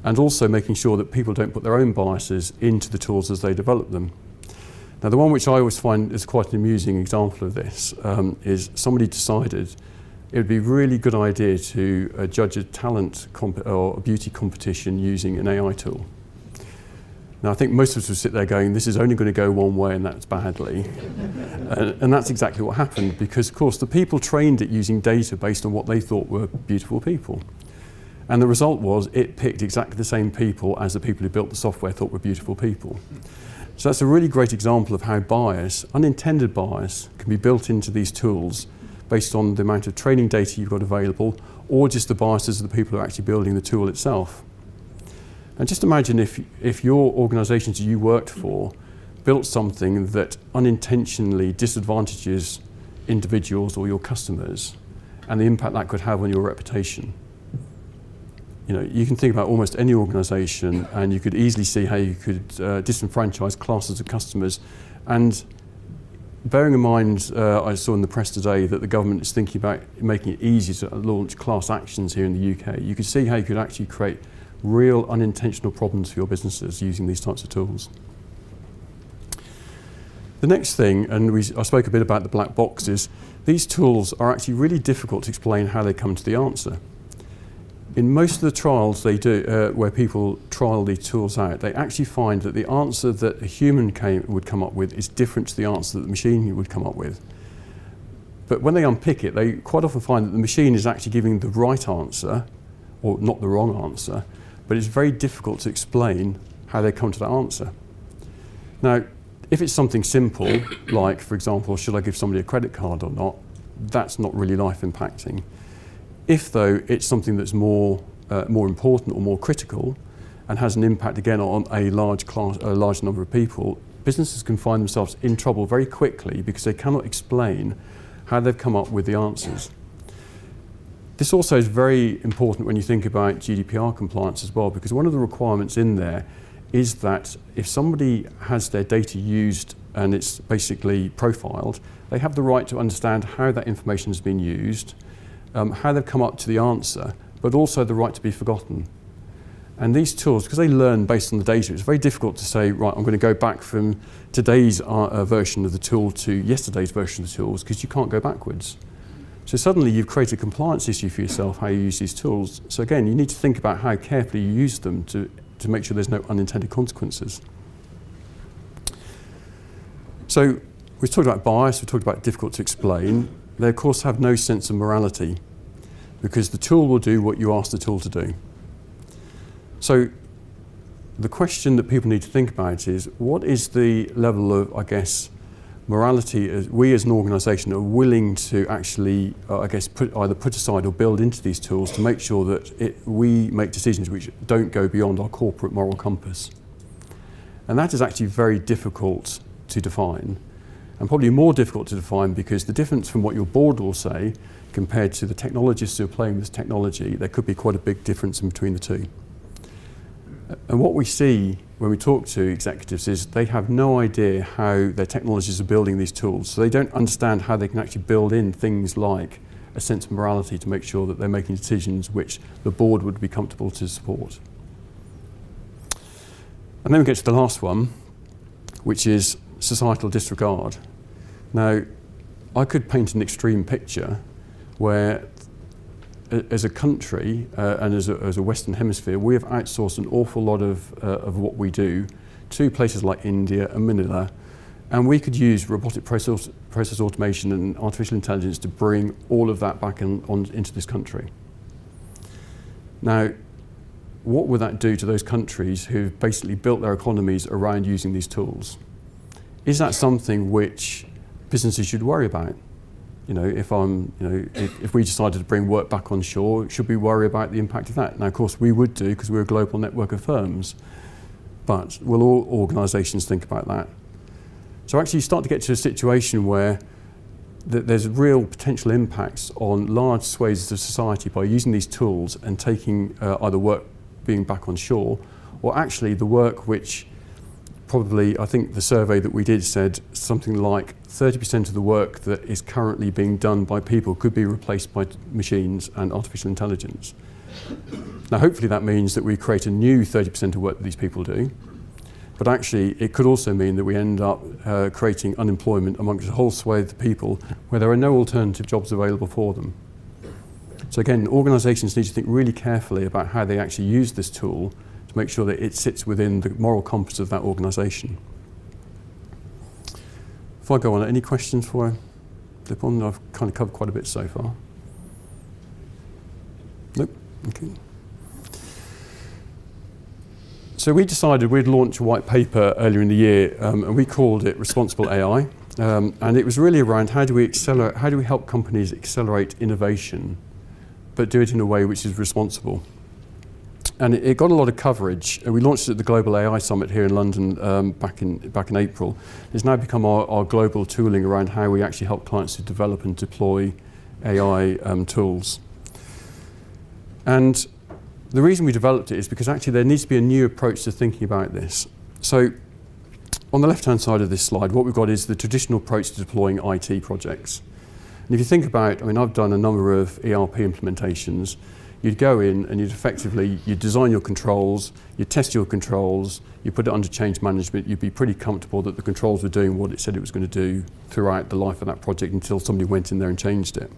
And also making sure that people don't put their own biases into the tools as they develop them. Now, the one which I always find is quite an amusing example of this is somebody decided it would be a really good idea to judge a talent or a beauty competition using an AI tool. Now, I think most of us would sit there going, this is only going to go one way, and that's badly. And that's exactly what happened, because, of course, the people trained it using data based on what they thought were beautiful people. And the result was it picked exactly the same people as the people who built the software thought were beautiful people. So that's a really great example of how bias, unintended bias, can be built into these tools based on the amount of training data you've got available, or just the biases of the people who are actually building the tool itself. And just imagine if your organisations you worked for built something that unintentionally disadvantages individuals or your customers, and the impact that could have on your reputation. You know, you can think about almost any organisation, and you could easily see how you could disenfranchise classes of customers. And bearing in mind, I saw in the press today that the government is thinking about making it easier to launch class actions here in the UK. You could see how you could actually create real unintentional problems for your businesses using these types of tools. The next thing, and I spoke a bit about the black boxes, these tools are actually really difficult to explain how they come to the answer. In most of the trials they do, where people trial these tools out, they actually find that the answer that a human would come up with is different to the answer that the machine would come up with. But when they unpick it, they quite often find that the machine is actually giving the right answer, or not the wrong answer, but it's very difficult to explain how they come to that answer. Now, if it's something simple, like, for example, should I give somebody a credit card or not, that's not really life impacting. If, though, it's something that's more important or more critical and has an impact, again, on a large number of people, businesses can find themselves in trouble very quickly because they cannot explain how they've come up with the answers. This also is very important when you think about GDPR compliance as well, because one of the requirements in there is that if somebody has their data used and it's basically profiled, they have the right to understand how that information has been used, how they've come up to the answer, but also the right to be forgotten. And these tools, because they learn based on the data, it's very difficult to say, right, I'm going to go back from today's version of the tool to yesterday's version of the tools, because you can't go backwards. So suddenly you've created a compliance issue for yourself, how you use these tools. So again, you need to think about how carefully you use them to make sure there's no unintended consequences. So we've talked about bias, we've talked about difficult to explain. They of course have no sense of morality, because the tool will do what you ask the tool to do. So the question that people need to think about is, what is the level of, I guess, morality we as an organisation are willing to actually, either put aside or build into these tools to make sure that we make decisions which don't go beyond our corporate moral compass. And that is actually very difficult to define, and probably more difficult to define because the difference from what your board will say compared to the technologists who are playing this technology, there could be quite a big difference in between the two. And what we see when we talk to executives is they have no idea how their technologists are building these tools. So they don't understand how they can actually build in things like a sense of morality to make sure that they're making decisions which the board would be comfortable to support. And then we get to the last one, which is societal disregard. Now, I could paint an extreme picture where as a country and as a Western Hemisphere, we have outsourced an awful lot of what we do to places like India and Manila, and we could use robotic process automation and artificial intelligence to bring all of that back into this country. Now, what would that do to those countries who've basically built their economies around using these tools? Is that something which businesses should worry about? You know, if we decided to bring work back on shore, should we worry about the impact of that? Now, of course, we would do, because we're a global network of firms. But will all organisations think about that? So actually you start to get to a situation where there's real potential impacts on large swathes of society by using these tools and taking either work being back on shore, or actually the work which probably, I think the survey that we did said something like 30% of the work that is currently being done by people could be replaced by machines and artificial intelligence. Now, hopefully that means that we create a new 30% of work that these people do, but actually it could also mean that we end up creating unemployment amongst a whole swathe of people where there are no alternative jobs available for them. So again, organisations need to think really carefully about how they actually use this tool to make sure that it sits within the moral compass of that organisation. If I go on, any questions before I flip on? I've kind of covered quite a bit so far. Nope. Okay. So we decided we'd launch a white paper earlier in the year, and we called it Responsible AI. And it was really around how do we help companies accelerate innovation, but do it in a way which is responsible. And it got a lot of coverage. And we launched it at the Global AI Summit here in London back in April. It's now become our global tooling around how we actually help clients to develop and deploy AI tools. And the reason we developed it is because actually there needs to be a new approach to thinking about this. So on the left-hand side of this slide, what we've got is the traditional approach to deploying IT projects. And if you think about, I mean, I've done a number of ERP implementations. You'd go in and you'd design your controls, you'd test your controls, you put it under change management, you'd be pretty comfortable that the controls were doing what it said it was going to do throughout the life of that project until somebody went in there and changed it.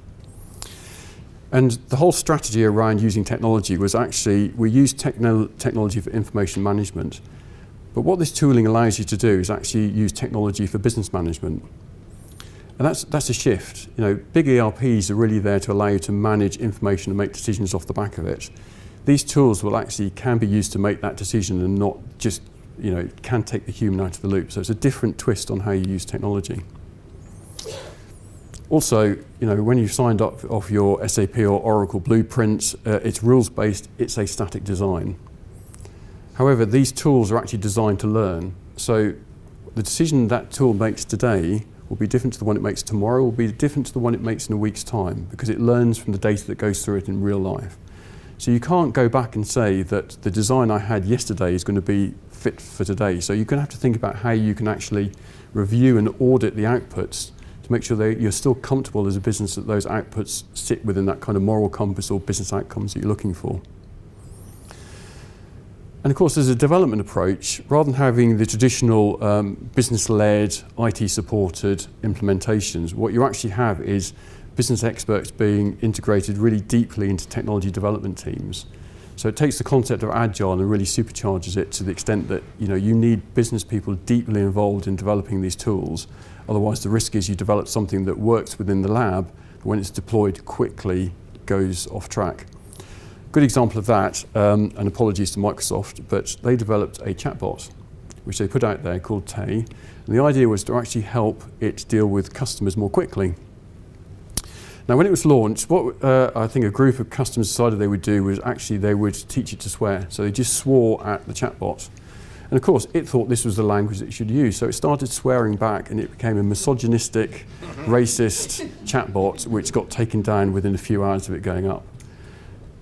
And the whole strategy around using technology was actually, we use technology for information management. But what this tooling allows you to do is actually use technology for business management. And that's a shift. You know, big ERPs are really there to allow you to manage information and make decisions off the back of it. These tools can be used to make that decision and not just, you know, can take the human out of the loop. So it's a different twist on how you use technology. Also, you know, when you've signed up off your SAP or Oracle blueprints, it's rules-based, it's a static design. However, these tools are actually designed to learn. So the decision that tool makes today will be different to the one it makes tomorrow, will be different to the one it makes in a week's time, because it learns from the data that goes through it in real life. So you can't go back and say that the design I had yesterday is going to be fit for today. So you're going to have to think about how you can actually review and audit the outputs to make sure that you're still comfortable as a business that those outputs sit within that kind of moral compass or business outcomes that you're looking for. And of course, there's a development approach. Rather than having the traditional business-led, IT-supported implementations, what you actually have is business experts being integrated really deeply into technology development teams. So it takes the concept of agile and really supercharges it to the extent that, you know, you need business people deeply involved in developing these tools. Otherwise, the risk is you develop something that works within the lab, but when it's deployed quickly, goes off track. Good example of that, and apologies to Microsoft, but they developed a chatbot, which they put out there called Tay. And the idea was to actually help it deal with customers more quickly. Now, when it was launched, what I think a group of customers decided they would do was actually they would teach it to swear. So they just swore at the chatbot. And of course, it thought this was the language it should use. So it started swearing back, and it became a misogynistic, racist chatbot, which got taken down within a few hours of it going up.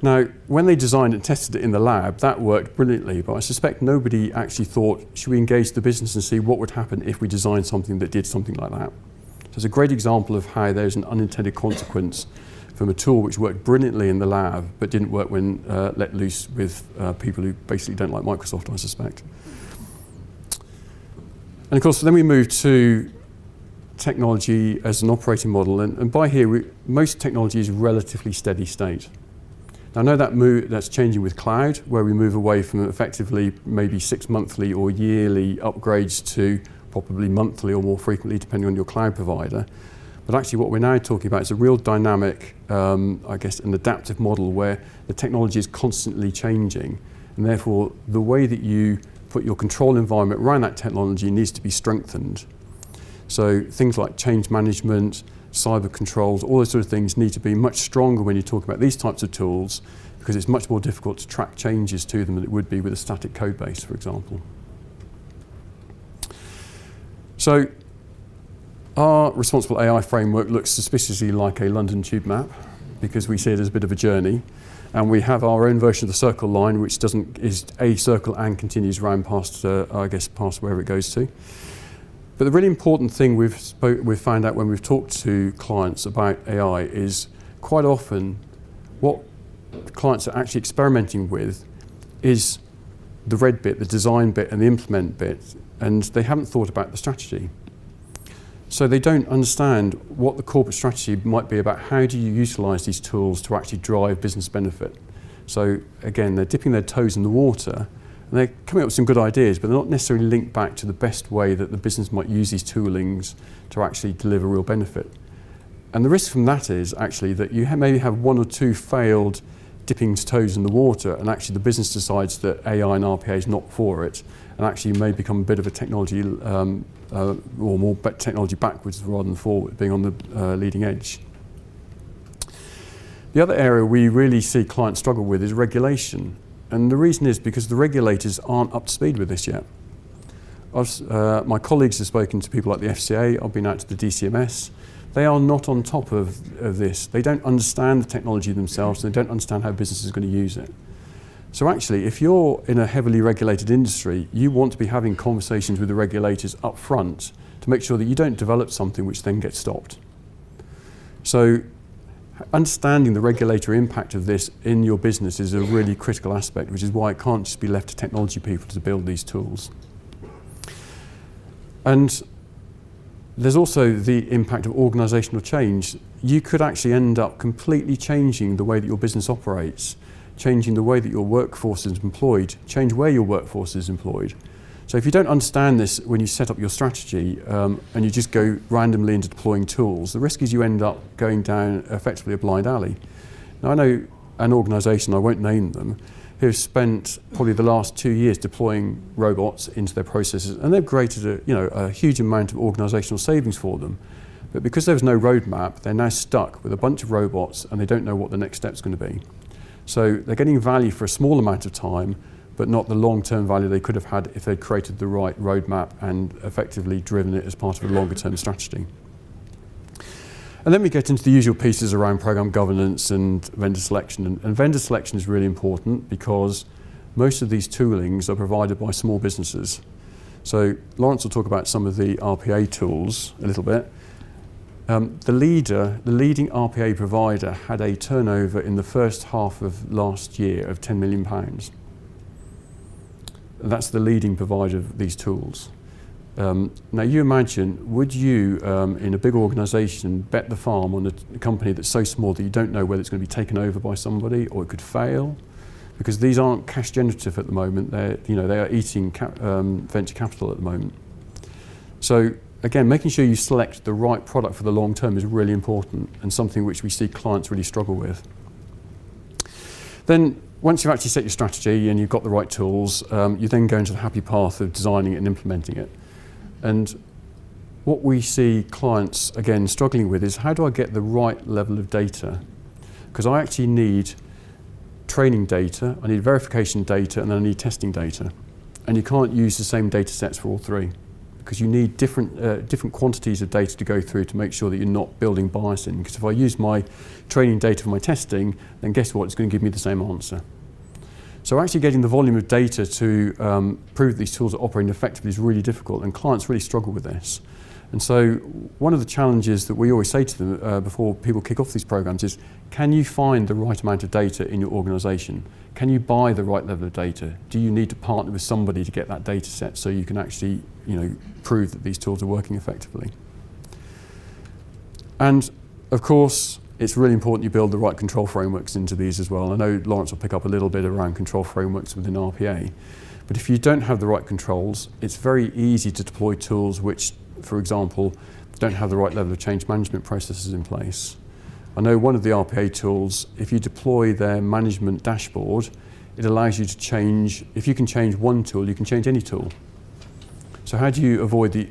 Now, when they designed and tested it in the lab, that worked brilliantly, but I suspect nobody actually thought, should we engage the business and see what would happen if we designed something that did something like that? So it's a great example of how there's an unintended consequence from a tool which worked brilliantly in the lab, but didn't work when let loose with people who basically don't like Microsoft, I suspect. And of course, then we moved to technology as an operating model, and by here, most technology is relatively steady state. Now, I know that's changing with cloud, where we move away from effectively maybe 6 monthly or yearly upgrades to probably monthly or more frequently, depending on your cloud provider. But actually what we're now talking about is a real dynamic, I guess, an adaptive model where the technology is constantly changing, and therefore the way that you put your control environment around that technology needs to be strengthened. So things like change management, cyber controls, all those sort of things need to be much stronger when you talk about these types of tools, because it's much more difficult to track changes to them than it would be with a static code base, for example. So our responsible AI framework looks suspiciously like a London tube map, because we see it as a bit of a journey. And we have our own version of the circle line, which is a circle and continues round past, I guess, past wherever it goes to. But the really important thing we've found out when we've talked to clients about AI is quite often what clients are actually experimenting with is the red bit, the design bit, and the implement bit, and they haven't thought about the strategy. So they don't understand what the corporate strategy might be about how do you utilise these tools to actually drive business benefit. So again, they're dipping their toes in the water and they're coming up with some good ideas, but they're not necessarily linked back to the best way that the business might use these toolings to actually deliver real benefit. And the risk from that is actually that you maybe have 1 or 2 failed dipping toes in the water, and actually the business decides that AI and RPA is not for it, and actually may become a bit of a technology or more technology backwards rather than forward, being on the leading edge. The other area we really see clients struggle with is regulation. And the reason is because the regulators aren't up to speed with this yet. My colleagues have spoken to people like the FCA, I've been out to the DCMS. They are not on top of this. They don't understand the technology themselves, they don't understand how business is going to use it. So actually, if you're in a heavily regulated industry, you want to be having conversations with the regulators up front to make sure that you don't develop something which then gets stopped. So understanding the regulatory impact of this in your business is a really critical aspect, which is why it can't just be left to technology people to build these tools. And there's also the impact of organisational change. You could actually end up completely changing the way that your business operates, changing the way that your workforce is employed, change where your workforce is employed. So if you don't understand this when you set up your strategy and you just go randomly into deploying tools, the risk is you end up going down effectively a blind alley. Now I know an organisation, I won't name them, who have spent probably the last 2 years deploying robots into their processes, and they've created a huge amount of organisational savings for them. But because there was no roadmap, they're now stuck with a bunch of robots and they don't know what the next step's going to be. So they're getting value for a small amount of time, but not the long-term value they could have had if they'd created the right roadmap and effectively driven it as part of a longer-term strategy. And then we get into the usual pieces around program governance and vendor selection. And vendor selection is really important because most of these toolings are provided by small businesses. So Lawrence will talk about some of the RPA tools a little bit. The leading RPA provider had a turnover in the first half of last year of £10 million. That's the leading provider of these tools. Now you imagine, would you, in a big organisation, bet the farm on a company that's so small that you don't know whether it's going to be taken over by somebody or it could fail? Because these aren't cash generative at the moment. They are eating venture capital at the moment. So again, making sure you select the right product for the long term is really important and something which we see clients really struggle with. Then once you've actually set your strategy and you've got the right tools, you then go into the happy path of designing it and implementing it. And what we see clients, again, struggling with is how do I get the right level of data? Because I actually need training data, I need verification data, and then I need testing data. And you can't use the same data sets for all three because you need different quantities of data to go through to make sure that you're not building bias in. Because if I use my training data for my testing, then guess what? It's going to give me the same answer. So actually getting the volume of data to prove that these tools are operating effectively is really difficult, and clients really struggle with this. And so one of the challenges that we always say to them before people kick off these programs is, can you find the right amount of data in your organisation? Can you buy the right level of data? Do you need to partner with somebody to get that data set so you can actually prove that these tools are working effectively? And of course, it's really important you build the right control frameworks into these as well. I know Lawrence will pick up a little bit around control frameworks within RPA, but if you don't have the right controls, it's very easy to deploy tools which, for example, don't have the right level of change management processes in place. I know one of the RPA tools, if you deploy their management dashboard, it allows you to change, if you can change one tool, you can change any tool. So how do you avoid the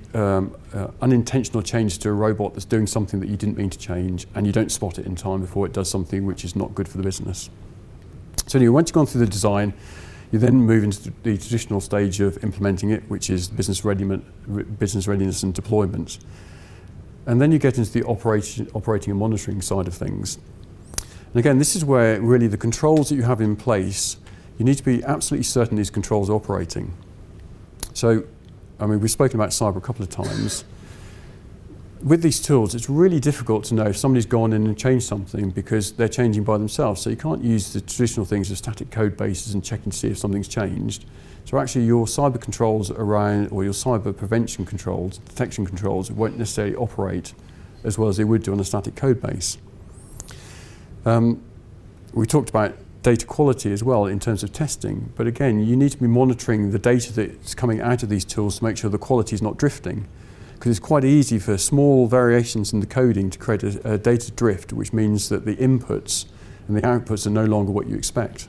unintentional change to a robot that's doing something that you didn't mean to change and you don't spot it in time before it does something which is not good for the business? So anyway, once you've gone through the design, you then move into the traditional stage of implementing it, which is business readiness and deployment. And then you get into the operating and monitoring side of things. And again, this is where really the controls that you have in place, you need to be absolutely certain these controls are operating. So, I mean, we've spoken about cyber a couple of times. With these tools, it's really difficult to know if somebody's gone in and changed something because they're changing by themselves. So you can't use the traditional things of static code bases and checking to see if something's changed. So actually your cyber controls around, or your cyber prevention controls, detection controls, won't necessarily operate as well as they would do on a static code base. We talked about data quality as well in terms of testing, but again, you need to be monitoring the data that's coming out of these tools to make sure the quality is not drifting. Because it's quite easy for small variations in the coding to create a data drift, which means that the inputs and the outputs are no longer what you expect.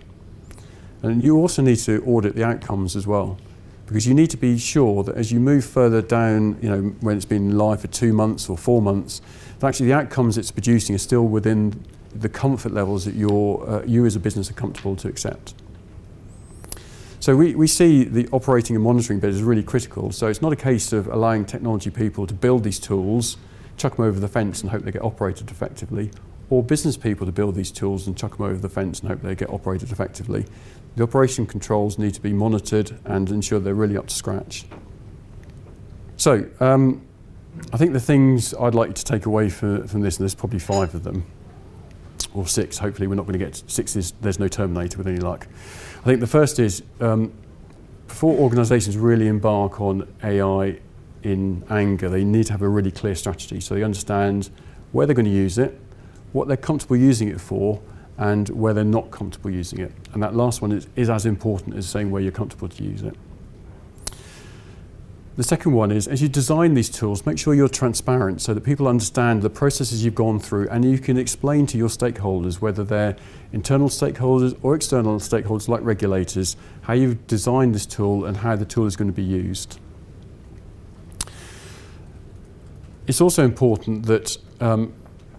And you also need to audit the outcomes as well, because you need to be sure that as you move further down, when it's been live for 2 months or 4 months, that actually the outcomes it's producing are still within the comfort levels that you as a business are comfortable to accept. So we see the operating and monitoring bit as really critical. So it's not a case of allowing technology people to build these tools, chuck them over the fence and hope they get operated effectively, or business people to build these tools and chuck them over the fence and hope they get operated effectively. The operation controls need to be monitored and ensure they're really up to scratch. So I think the things I'd like you to take away from this, and there's probably 5 of them, or 6, hopefully we're not going to get 6, there's no Terminator with any luck. I think the first is, before organisations really embark on AI in anger, they need to have a really clear strategy so they understand where they're going to use it, what they're comfortable using it for, and where they're not comfortable using it. And that last one is as important as saying where you're comfortable to use it. The second one is, as you design these tools, make sure you're transparent so that people understand the processes you've gone through and you can explain to your stakeholders, whether they're internal stakeholders or external stakeholders like regulators, how you've designed this tool and how the tool is going to be used. It's also important that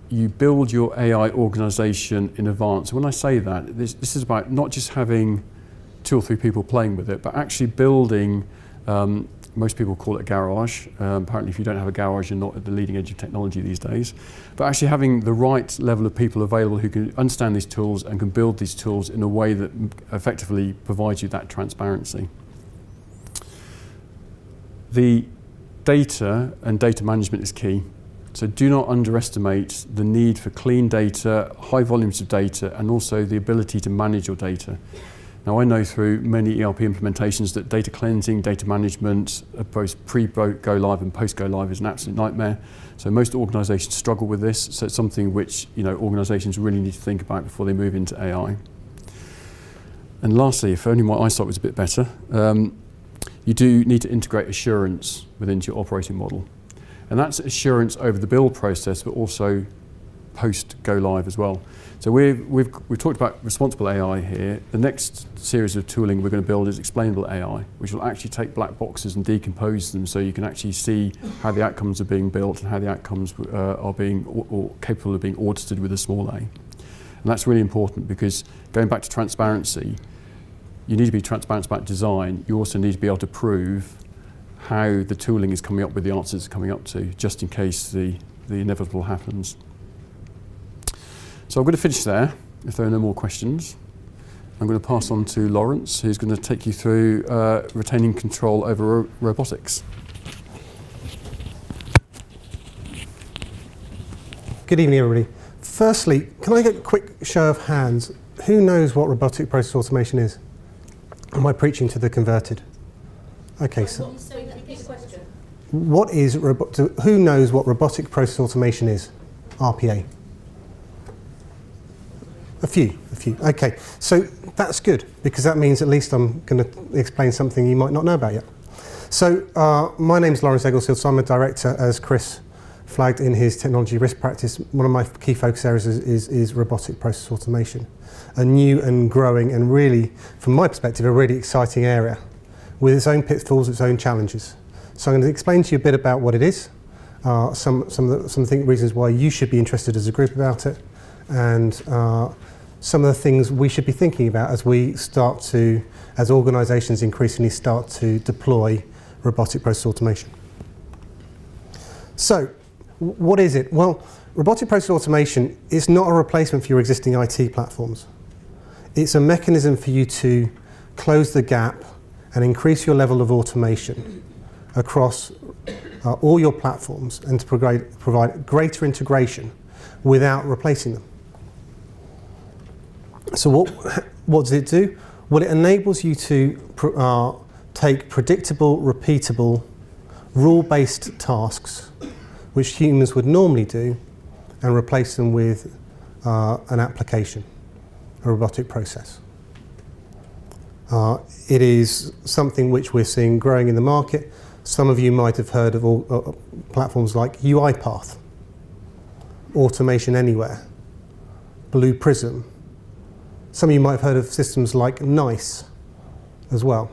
you build your AI organisation in advance. When I say that, this is about not just having 2 or 3 people playing with it, but actually building, most people call it a garage. Apparently if you don't have a garage, you're not at the leading edge of technology these days. But actually having the right level of people available who can understand these tools and can build these tools in a way that effectively provides you that transparency. The data and data management is key. So do not underestimate the need for clean data, high volumes of data, and also the ability to manage your data. Now I know through many ERP implementations that data cleansing, data management, both pre-go live and post-go live is an absolute nightmare. So most organisations struggle with this, so it's something which organisations really need to think about before they move into AI. And lastly, if only my eyesight was a bit better, you do need to integrate assurance within your operating model. And that's assurance over the build process, but also post-go live as well. So we've talked about responsible AI here. The next series of tooling we're going to build is explainable AI, which will actually take black boxes and decompose them so you can actually see how the outcomes are being built and how the outcomes are being or capable of being audited with a small a. And that's really important because going back to transparency, you need to be transparent about design. You also need to be able to prove how the tooling is coming up with the answers it's coming up to, just in case the inevitable happens. So I'm going to finish there, if there are no more questions. I'm going to pass on to Lawrence, who's going to take you through retaining control over robotics. Good evening, everybody. Firstly, can I get a quick show of hands? Who knows what robotic process automation is? Am I preaching to the converted? Okay, so repeat the question. who knows what robotic process automation is? RPA? A few. Okay, so that's good, because that means at least I'm going to explain something you might not know about yet. So my name's Lawrence Egglesfield, so I'm a director, as Chris flagged in his technology risk practice. One of my key focus areas is robotic process automation, a new and growing and really, from my perspective, a really exciting area with its own pitfalls, its own challenges. So I'm going to explain to you a bit about what it is, some reasons why you should be interested as a group about it, and some of the things we should be thinking about as we start to, as organisations increasingly start to deploy robotic process automation. So, what is it? Well, robotic process automation is not a replacement for your existing IT platforms. It's a mechanism for you to close the gap and increase your level of automation across all your platforms and to provide greater integration without replacing them. So what does it do? Well, it enables you to take predictable, repeatable, rule-based tasks which humans would normally do and replace them with an application, a robotic process. It is something which we're seeing growing in the market. Some of you might have heard of platforms like UiPath, Automation Anywhere, Blue Prism. Some of you might have heard of systems like NICE as well.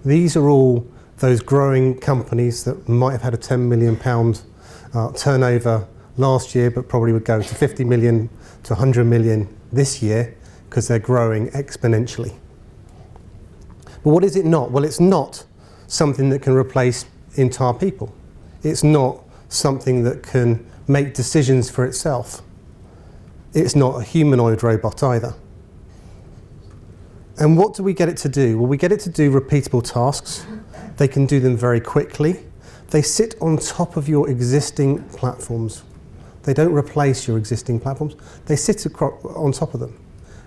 These are all those growing companies that might have had a £10 million turnover last year, but probably would go to 50 million to 100 million this year because they're growing exponentially. But what is it not? Well, it's not something that can replace entire people. It's not something that can make decisions for itself. It's not a humanoid robot either. And what do we get it to do? Well, we get it to do repeatable tasks. They can do them very quickly. They sit on top of your existing platforms. They don't replace your existing platforms. They sit on top of them.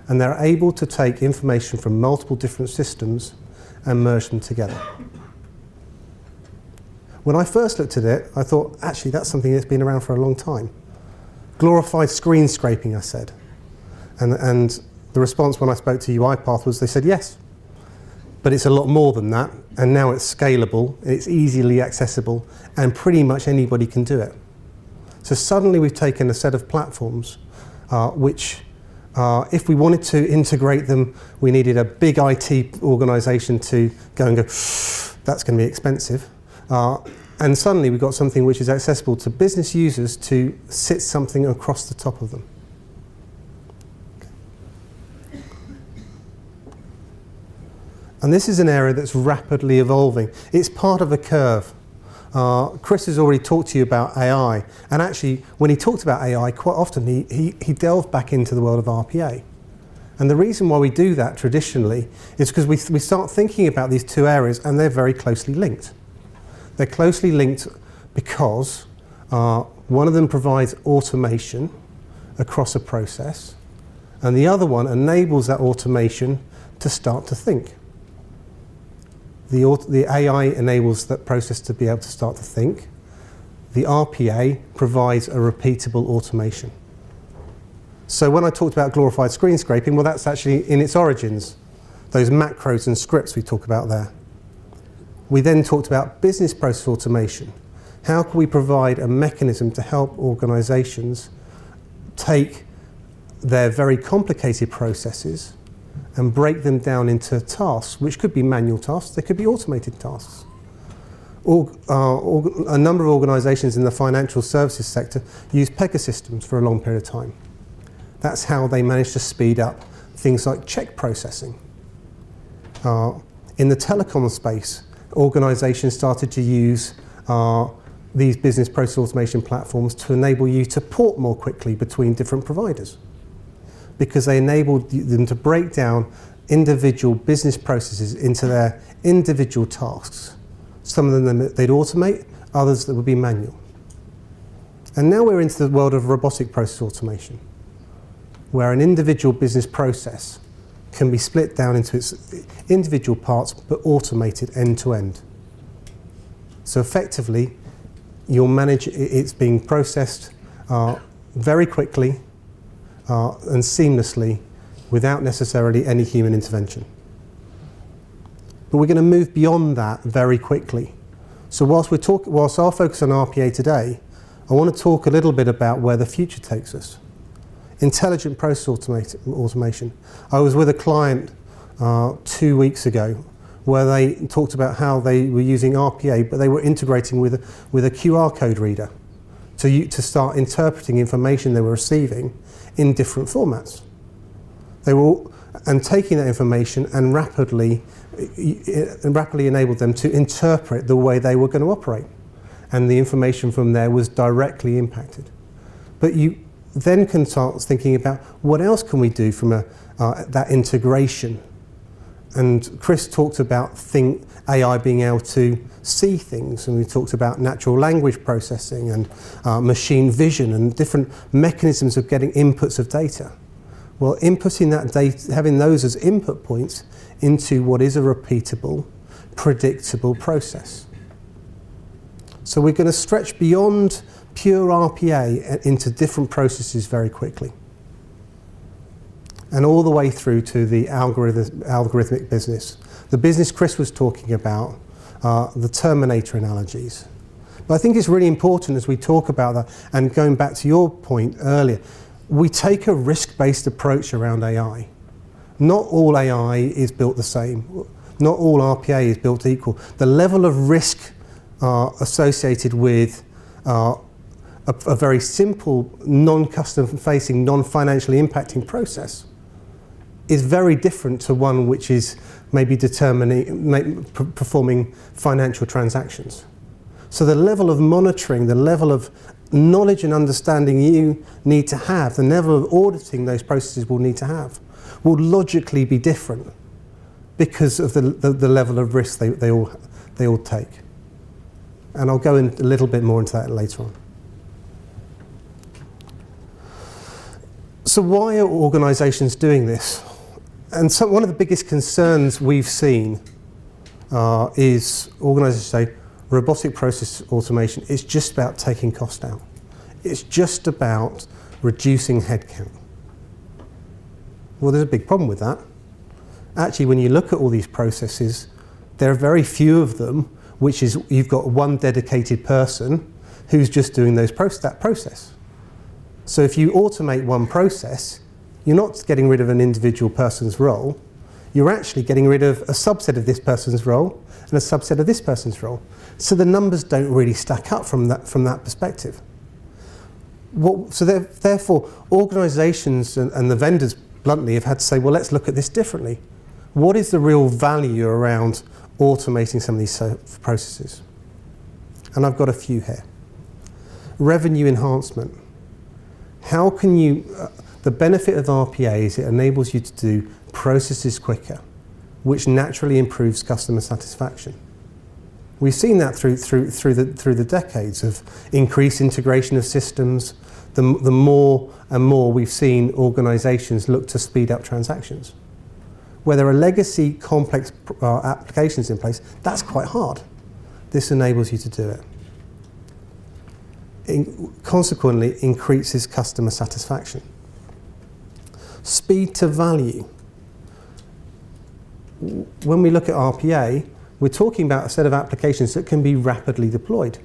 And they're able to take information from multiple different systems and merge them together. When I first looked at it, I thought, actually, that's something that's been around for a long time. Glorified screen scraping, I said. And the response when I spoke to UiPath was they said yes. But it's a lot more than that, and now it's scalable, it's easily accessible, and pretty much anybody can do it. So suddenly we've taken a set of platforms which, if we wanted to integrate them, we needed a big IT organisation to go and go, that's going to be expensive. And suddenly we've got something which is accessible to business users to sit something across the top of them. And this is an area that's rapidly evolving. It's part of a curve. Chris has already talked to you about AI. And actually, when he talked about AI, quite often he delved back into the world of RPA. And the reason why we do that traditionally is because we start thinking about these two areas and they're very closely linked. They're closely linked because one of them provides automation across a process, and the other one enables that automation to start to think. The AI enables that process to be able to start to think. The RPA provides a repeatable automation. So when I talked about glorified screen scraping, well, that's actually in its origins, those macros and scripts we talk about there. We then talked about business process automation. How can we provide a mechanism to help organisations take their very complicated processes and break them down into tasks, which could be manual tasks, they could be automated tasks. A number of organisations in the financial services sector use Pegasystems for a long period of time. That's how they manage to speed up things like check processing. In the telecom space, organisations started to use these business process automation platforms to enable you to port more quickly between different providers, because they enabled them to break down individual business processes into their individual tasks. Some of them they'd automate, others that would be manual. And now we're into the world of robotic process automation, where an individual business process can be split down into its individual parts but automated end to end. So effectively, you'll manage it's being processed very quickly and seamlessly without necessarily any human intervention. But we're going to move beyond that very quickly. So whilst I'll focus on RPA today, I want to talk a little bit about where the future takes us. Intelligent process automation. I was with a client 2 weeks ago where they talked about how they were using RPA, but they were integrating with a QR code reader to start interpreting information they were receiving in different formats. They were and taking that information and rapidly enabled them to interpret the way they were going to operate. And the information from there was directly impacted. But you then can start thinking about what else can we do from that integration. And Chris talked about AI being able to see things, and we talked about natural language processing and machine vision and different mechanisms of getting inputs of data. Well, inputting that data, having those as input points into what is a repeatable, predictable process. So we're going to stretch beyond pure RPA into different processes very quickly. And all the way through to the algorithmic business. The business Chris was talking about, the Terminator analogies. But I think it's really important as we talk about that, and going back to your point earlier, we take a risk-based approach around AI. Not all AI is built the same. Not all RPA is built equal. The level of risk associated with a very simple, non-customer-facing, non-financially impacting process is very different to one which is maybe performing financial transactions. So the level of monitoring, the level of knowledge and understanding you need to have, the level of auditing those processes will need to have, will logically be different because of the level of risk they all take. And I'll go in a little bit more into that later on. So why are organisations doing this? And so one of the biggest concerns we've seen is organisations say robotic process automation is just about taking cost out. It's just about reducing headcount. Well, there's a big problem with that. Actually, when you look at all these processes, there are very few of them which is you've got one dedicated person who's just doing that process. So if you automate one process, you're not getting rid of an individual person's role, you're actually getting rid of a subset of this person's role and a subset of this person's role. So the numbers don't really stack up from that perspective. Therefore, organisations and the vendors bluntly have had to say, well, let's look at this differently. What is the real value around automating some of these processes? And I've got a few here. Revenue enhancement. How can you, the benefit of RPA is it enables you to do processes quicker, which naturally improves customer satisfaction. We've seen that through the decades of increased integration of systems. The more and more we've seen organisations look to speed up transactions. Where there are legacy complex applications in place, that's quite hard. This enables you to do it. Consequently, increases customer satisfaction. Speed to value. When we look at RPA, we're talking about a set of applications that can be rapidly deployed.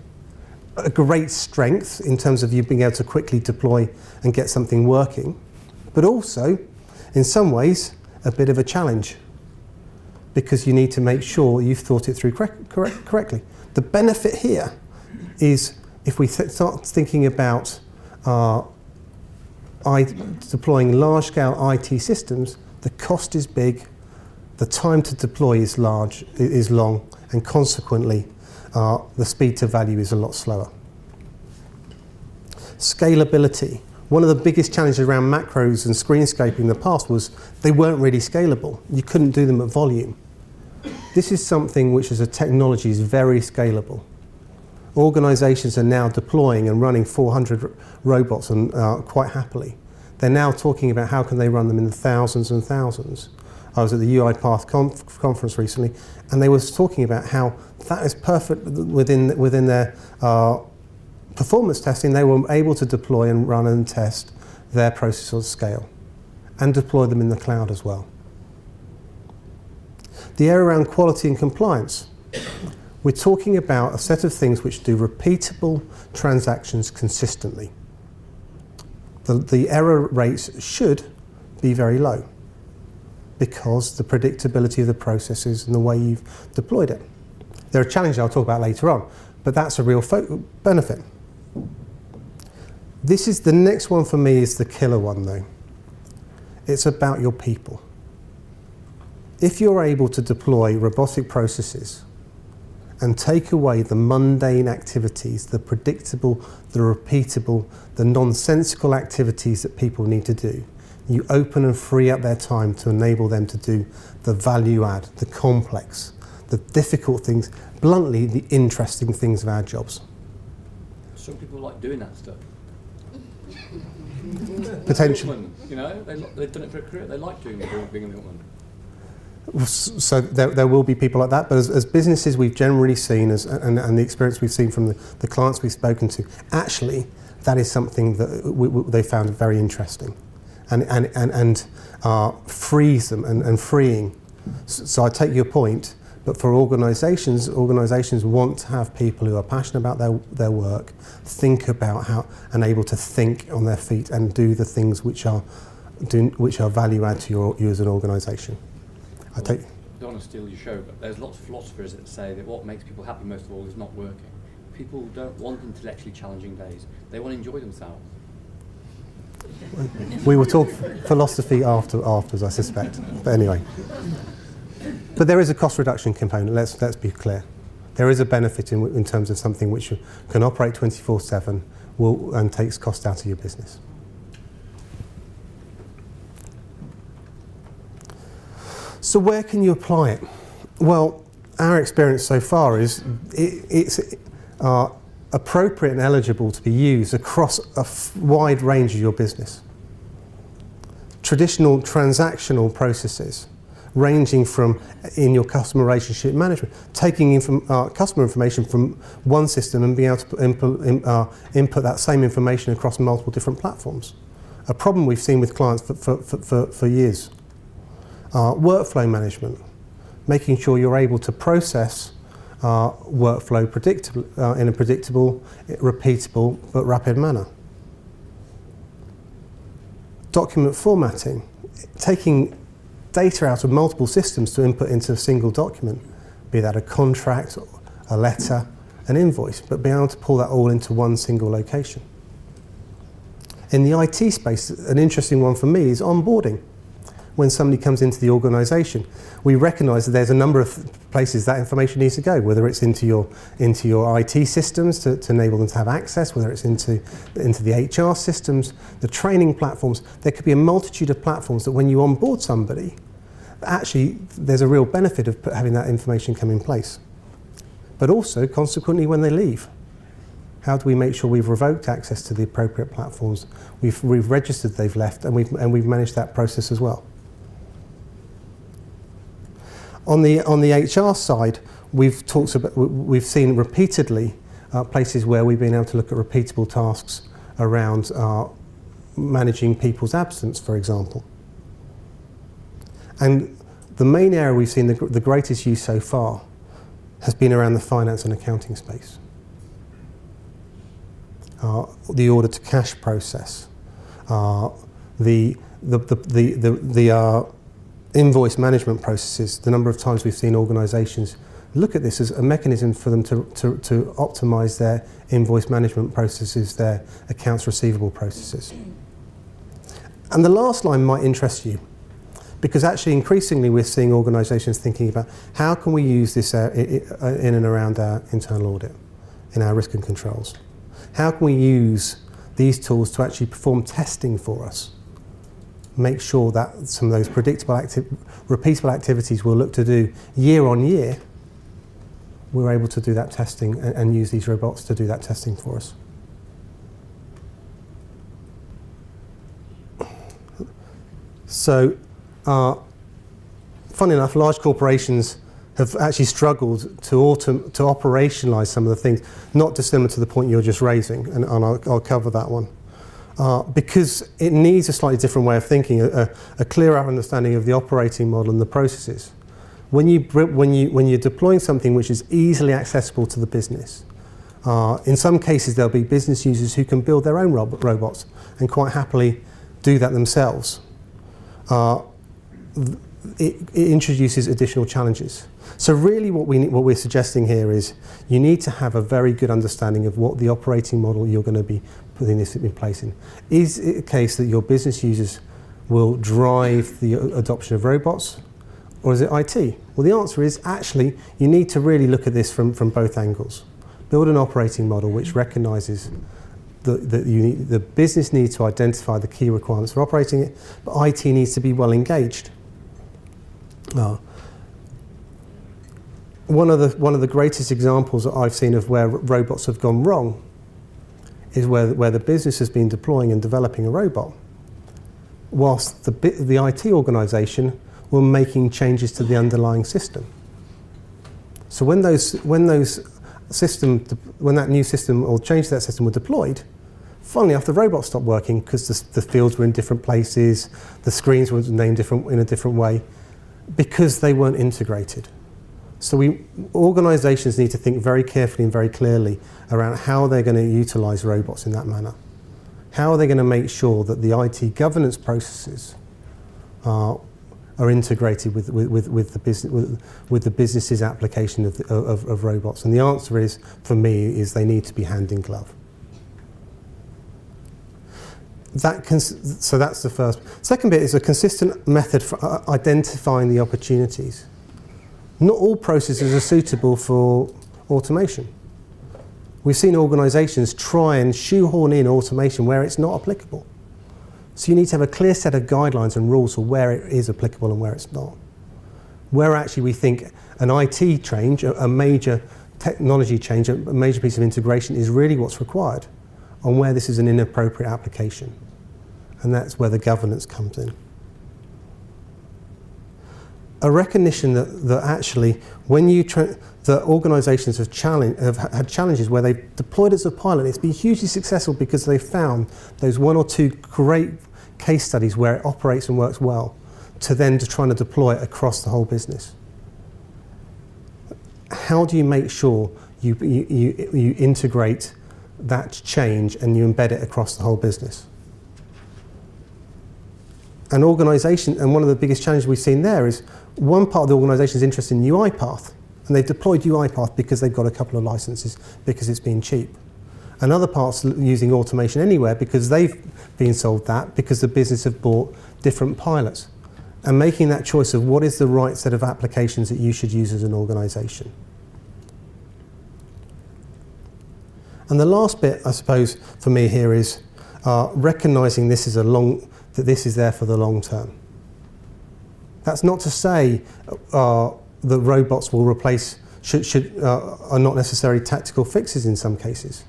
A great strength in terms of you being able to quickly deploy and get something working, but also, in some ways, a bit of a challenge because you need to make sure you've thought it through correctly. The benefit here is if we start thinking about deploying large-scale IT systems, the cost is big, the time to deploy is long, and consequently, the speed to value is a lot slower. Scalability. One of the biggest challenges around macros and screenscaping in the past was they weren't really scalable. You couldn't do them at volume. This is something which as a technology is very scalable. Organisations are now deploying and running 400 robots and quite happily. They're now talking about how can they run them in the thousands and thousands. I was at the UiPath conference recently, and they were talking about how that is perfect within their performance testing, they were able to deploy and run and test their processes at scale and deploy them in the cloud as well. The area around quality and compliance, we're talking about a set of things which do repeatable transactions consistently. The error rates should be very low because the predictability of the processes and the way you've deployed it. There are challenges I'll talk about later on, but that's a real benefit. This is the next one for me is the killer one though. It's about your people. If you're able to deploy robotic processes and take away the mundane activities, the predictable, the repeatable, the nonsensical activities that people need to do, you open and free up their time to enable them to do the value add, the complex, the difficult things, bluntly, the interesting things of our jobs. Some people like doing that stuff. Potentially. You know, they've done it for a career. They like being a milkman. So there will be people like that, but as businesses we've generally seen, and the experience we've seen from the clients we've spoken to, actually that is something that they found very interesting, and frees them and freeing. So I take your point, but for organisations want to have people who are passionate about their work, think about how, and able to think on their feet and do the things which are value add to you as an organisation. I don't want to steal your show, but there's lots of philosophers that say that what makes people happy most of all is not working. People don't want intellectually challenging days. They want to enjoy themselves. We will talk philosophy afterwards, I suspect. But anyway. But there is a cost reduction component, let's be clear. There is a benefit in terms of something which can operate 24/7 and takes cost out of your business. So where can you apply it? Well, our experience so far is it's appropriate and eligible to be used across a wide range of your business. Traditional transactional processes, ranging from in your customer relationship management, taking customer information from one system and being able to input that same information across multiple different platforms. A problem we've seen with clients for years. Workflow management, making sure you're able to process workflow in a predictable, repeatable, but rapid manner. Document formatting, taking data out of multiple systems to input into a single document, be that a contract, a letter, an invoice, but being able to pull that all into one single location. In the IT space, an interesting one for me is onboarding. When somebody comes into the organisation, we recognise that there's a number of places that information needs to go, whether it's into your IT systems to enable them to have access, whether it's into the HR systems, the training platforms. There could be a multitude of platforms that when you onboard somebody, actually there's a real benefit of having that information come in place. But also, consequently, when they leave, how do we make sure we've revoked access to the appropriate platforms, we've registered they've left, and we've managed that process as well. On the HR side, we've seen repeatedly places where we've been able to look at repeatable tasks around managing people's absence, for example. And the main area we've seen the greatest use so far has been around the finance and accounting space. The order to cash process, the invoice management processes. The number of times we've seen organisations look at this as a mechanism for them to optimise their invoice management processes, their accounts receivable processes. And the last line might interest you, because actually increasingly we're seeing organisations thinking about how can we use this in and around our internal audit, in our risk and controls. How can we use these tools to actually perform testing for us? Make sure that some of those predictable, repeatable activities we'll look to do year on year, we're able to do that testing and use these robots to do that testing for us. So, funny enough, large corporations have actually struggled to operationalise some of the things, not dissimilar to the point you're just raising, and I'll cover that one. Because it needs a slightly different way of thinking, a clearer understanding of the operating model and the processes. When you're deploying something which is easily accessible to the business, in some cases there'll be business users who can build their own robots and quite happily do that themselves. It introduces additional challenges. So really what we're suggesting here is you need to have a very good understanding of what the operating model you're going to be putting this in place in. Is it a case that your business users will drive the adoption of robots, or is it IT? Well, the answer is actually you need to really look at this from both angles. Build an operating model which recognises the business needs to identify the key requirements for operating it, but IT needs to be well engaged. One of the greatest examples that I've seen of where robots have gone wrong is where the business has been deploying and developing a robot, whilst the IT organisation were making changes to the underlying system. So when that new system or change to that system were deployed, funnily enough, the robots stopped working because the fields were in different places, the screens were named in a different way, because they weren't integrated. So organisations need to think very carefully and very clearly around how they're going to utilise robots in that manner. How are they going to make sure that the IT governance processes are integrated with the business's application of robots? And the answer is, for me, is they need to be hand in glove. So that's the first. Second bit is a consistent method for identifying the opportunities. Not all processes are suitable for automation. We've seen organisations try and shoehorn in automation where it's not applicable. So you need to have a clear set of guidelines and rules for where it is applicable and where it's not. Where actually we think an IT change, a major technology change, a major piece of integration is really what's required, and where this is an inappropriate application. And that's where the governance comes in. A recognition that actually when the organisations have had challenges where they've deployed as a pilot, it's been hugely successful because they've found those one or two great case studies where it operates and works well, to then trying to deploy it across the whole business. How do you make sure you integrate that change and you embed it across the whole business? An organisation, and one of the biggest challenges we've seen there is one part of the organisation is interested in UiPath, and they've deployed UiPath because they've got a couple of licenses, because it's been cheap. Another part's using Automation Anywhere because they've been sold that, because the business have bought different pilots, and making that choice of what is the right set of applications that you should use as an organisation. And the last bit, I suppose, for me here is recognising this is that this is there for the long term. That's not to say that robots will replace, are not necessarily tactical fixes in some cases.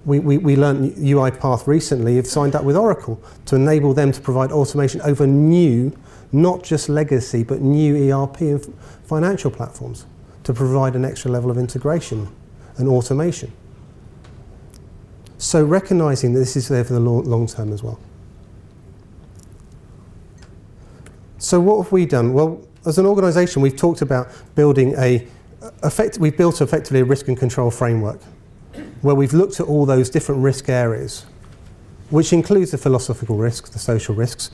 We learned UiPath recently have signed up with Oracle to enable them to provide automation over new, not just legacy, but new ERP and financial platforms to provide an extra level of integration and automation. So recognising that this is there for the long term as well. So what have we done? Well, as an organisation, we've talked about building we've built effectively a risk and control framework where we've looked at all those different risk areas, which includes the philosophical risks, the social risks,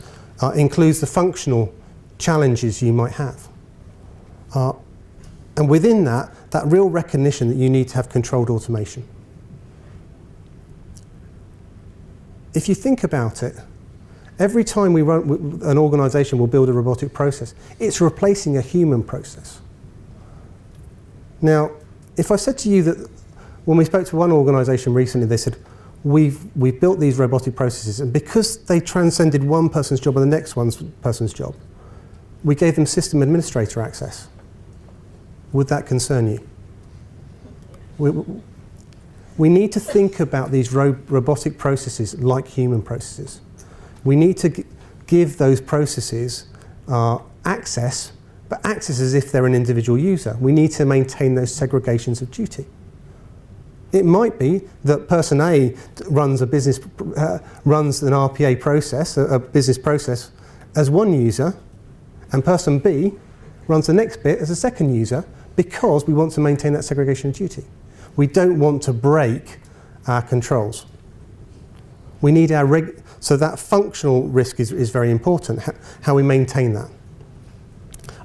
includes the functional challenges you might have. And within that real recognition that you need to have controlled automation. If you think about it, every time an organisation will build a robotic process, it's replacing a human process. Now, if I said to you that when we spoke to one organisation recently, they said, we've built these robotic processes, and because they transcended one person's job and the next person's job, we gave them system administrator access. Would that concern you? We need to think about these robotic processes like human processes. We need to give those processes access but acts as if they're an individual user. We need to maintain those segregations of duty. It might be that person A runs a business, runs an RPA process, a business process, as one user, and person B runs the next bit as a second user, because we want to maintain that segregation of duty. We don't want to break our controls. We need our so that functional risk is very important, how we maintain that.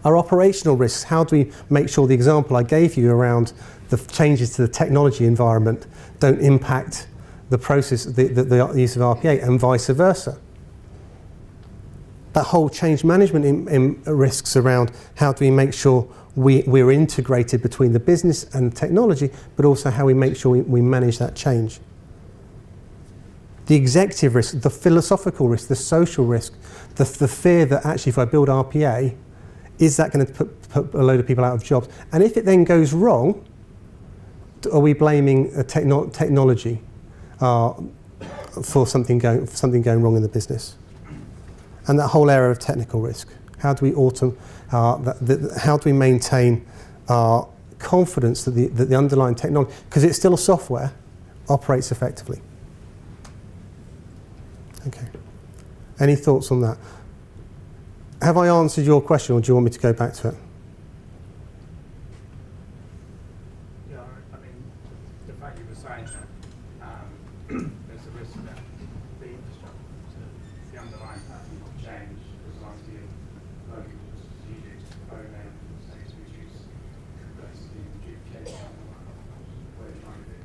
Our operational risks, how do we make sure the example I gave you around the changes to the technology environment don't impact the process, the use of RPA, and vice versa. That whole change management in risks around how do we make sure we're integrated between the business and technology, but also how we make sure we manage that change. The executive risk, the philosophical risk, the social risk, the fear that actually if I build RPA, is that going to put a load of people out of jobs? And if it then goes wrong, are we blaming technology for something going wrong in the business? And that whole area of technical risk. How do we how do we maintain our confidence that the underlying technology, because it's still a software, operates effectively? Okay. Any thoughts on that? Have I answered your question, or do you want me to go back to it? Yeah, I mean, the fact you were saying that there's a risk that the infrastructure, the underlying platform will change as long as the local strategic program stays to reduce complexity and duplication of what they're trying to do.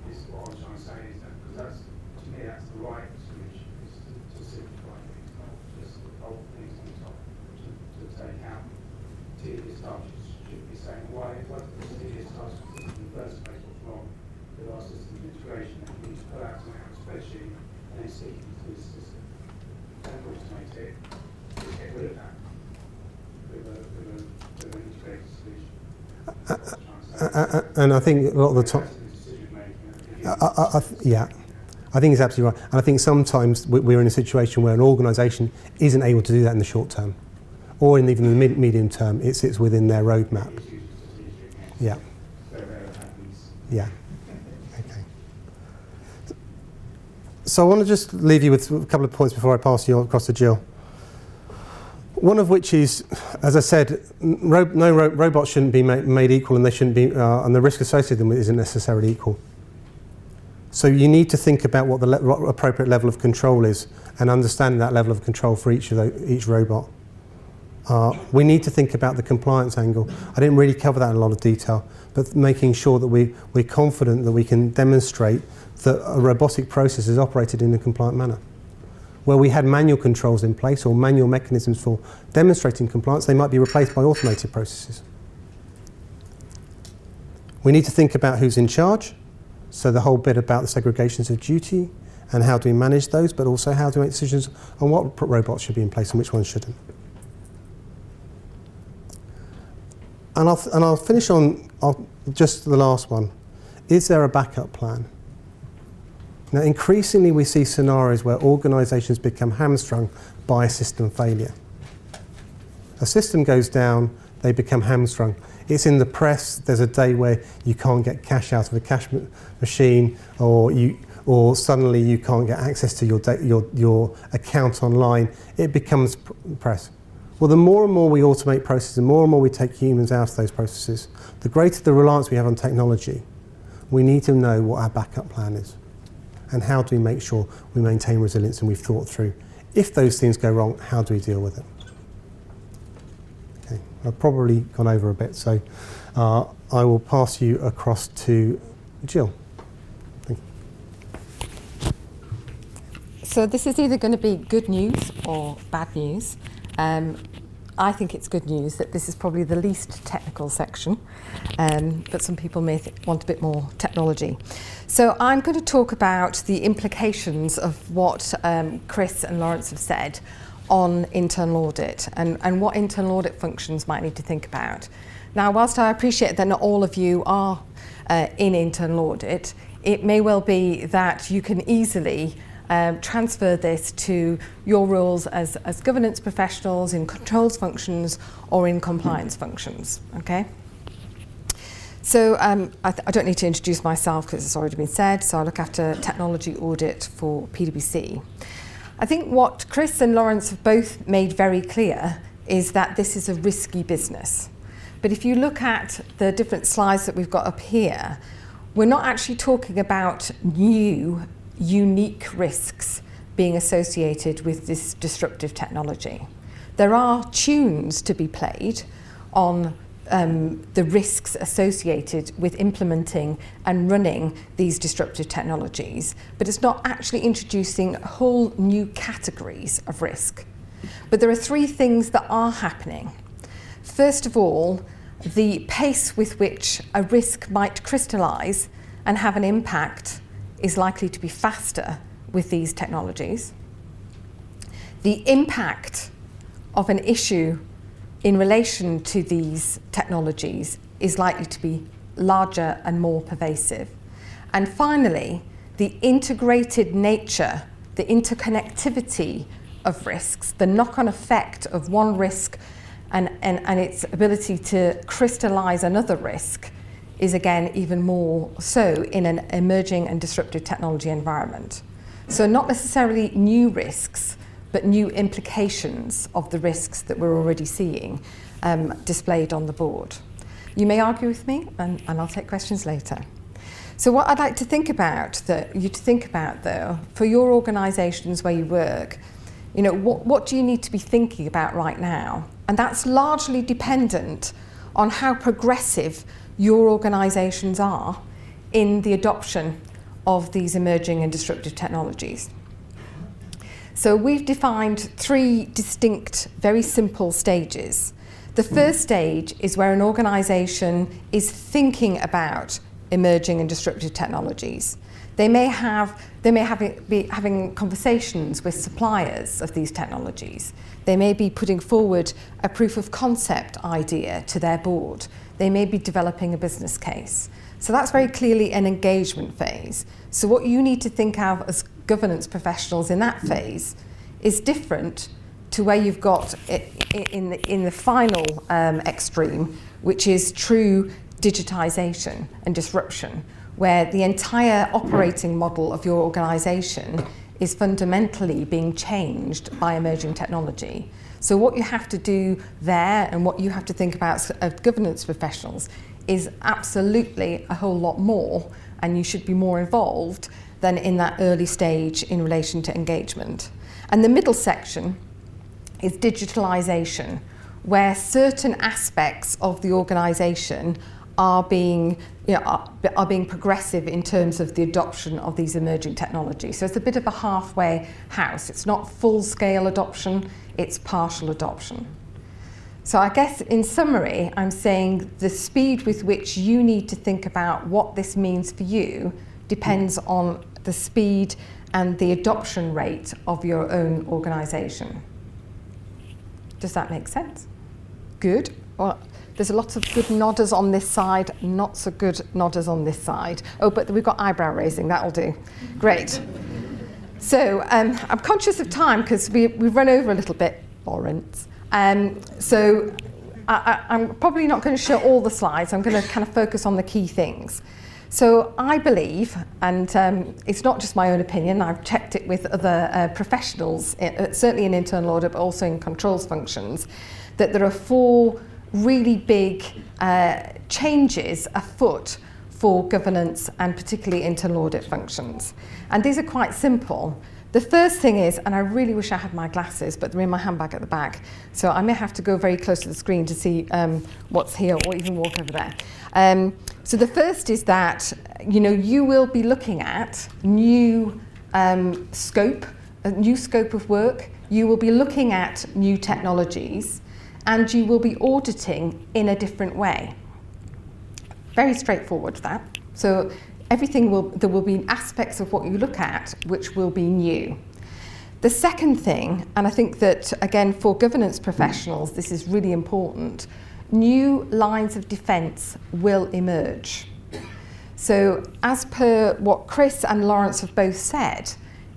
This is what I was trying to say, is that because that's, to me, that's the right solution, is to simplify things, not just bolt things on top, to take out tedious tasks. Should be saying why the tedious tasks in the first place, what's wrong with our system integration, and we need to pull out something on a spreadsheet and then stick it into this system. Don't automate it, just get rid of that with an integrated solution. And I think a lot of the time, yeah, I think it's absolutely right. And I think sometimes we're in a situation where an organisation isn't able to do that in the short term, or even in the medium term. It sits within their roadmap. Yeah. Yeah. Okay. So I want to just leave you with a couple of points before I pass you across to Jill. One of which is, as I said, robots shouldn't be made equal, and they shouldn't be, and the risk associated with them isn't necessarily equal. So you need to think about what the appropriate level of control is, and understanding that level of control for each robot. We need to think about the compliance angle. I didn't really cover that in a lot of detail, but making sure that we're confident that we can demonstrate that a robotic process is operated in a compliant manner. Where we had manual controls in place or manual mechanisms for demonstrating compliance, they might be replaced by automated processes. We need to think about who's in charge, so the whole bit about the segregations of duty and how do we manage those, but also how do we make decisions on what robots should be in place and which ones shouldn't. And I'll finish on just the last one. Is there a backup plan? Now, increasingly we see scenarios where organisations become hamstrung by a system failure. A system goes down, they become hamstrung. It's in the press. There's a day where you can't get cash out of a cash machine, or suddenly you can't get access to your account online. It becomes press. Well, the more and more we automate processes, the more and more we take humans out of those processes, the greater the reliance we have on technology. We need to know what our backup plan is, and how do we make sure we maintain resilience, and we've thought through, if those things go wrong, how do we deal with it? Okay, I've probably gone over a bit, so I will pass you across to Jill. Thank you. So this is either going to be good news or bad news. I think it's good news that this is probably the least technical section, but some people may want a bit more technology. So I'm going to talk about the implications of what Chris and Lawrence have said on internal audit, and what internal audit functions might need to think about. Now, whilst I appreciate that not all of you are in internal audit, it may well be that you can easily transfer this to your roles as governance professionals in controls functions or in compliance functions, okay? So I don't need to introduce myself because it's already been said, so I look after technology audit for PwC. I think what Chris and Lawrence have both made very clear is that this is a risky business. But if you look at the different slides that we've got up here, we're not actually talking about new, unique risks being associated with this disruptive technology. There are tunes to be played on the risks associated with implementing and running these disruptive technologies, but it's not actually introducing whole new categories of risk. But there are three things that are happening. First of all, the pace with which a risk might crystallise and have an impact is likely to be faster with these technologies. The impact of an issue in relation to these technologies is likely to be larger and more pervasive. And finally, the integrated nature, the interconnectivity of risks, the knock-on effect of one risk and its ability to crystallise another risk is again even more so in an emerging and disruptive technology environment. So not necessarily new risks, but new implications of the risks that we're already seeing displayed on the board. You may argue with me, and I'll take questions later. So what I'd like to think about, though, for your organisations where you work, you know, what do you need to be thinking about right now? And that's largely dependent on how progressive your organisations are in the adoption of these emerging and disruptive technologies. So we've defined three distinct, very simple stages. The first stage is where an organisation is thinking about emerging and disruptive technologies. They may be having conversations with suppliers of these technologies. They may be putting forward a proof of concept idea to their board. They may be developing a business case. So that's very clearly an engagement phase. So what you need to think of as governance professionals in that phase is different to where you've got in the final extreme, which is true digitisation and disruption, where the entire operating model of your organisation is fundamentally being changed by emerging technology. So what you have to do there and what you have to think about as governance professionals is absolutely a whole lot more, and you should be more involved than in that early stage in relation to engagement. And the middle section is digitalisation, where certain aspects of the organisation are being progressive in terms of the adoption of these emerging technologies. So it's a bit of a halfway house. It's not full-scale adoption, it's partial adoption. So I guess in summary, I'm saying the speed with which you need to think about what this means for you depends on the speed and the adoption rate of your own organisation. Does that make sense? Good. Well, there's lots of good nodders on this side, not so good nodders on this side. Oh, but we've got eyebrow raising, that'll do. Great. So I'm conscious of time because we've run over a little bit, Lawrence. So I'm probably not going to show all the slides. I'm going to kind of focus on the key things. So I believe, and it's not just my own opinion, I've checked it with other professionals, certainly in internal audit, but also in controls functions, that there are four really big changes afoot for governance and particularly internal audit functions. And these are quite simple. The first thing is, and I really wish I had my glasses, but they're in my handbag at the back, so I may have to go very close to the screen to see what's here, or even walk over there. So the first is that, you know, you will be looking at new scope of work. You will be looking at new technologies, and you will be auditing in a different way. Very straightforward, that. So there will be aspects of what you look at which will be new. The second thing, and I think that, again, for governance professionals, this is really important, new lines of defence will emerge. So as per what Chris and Lawrence have both said,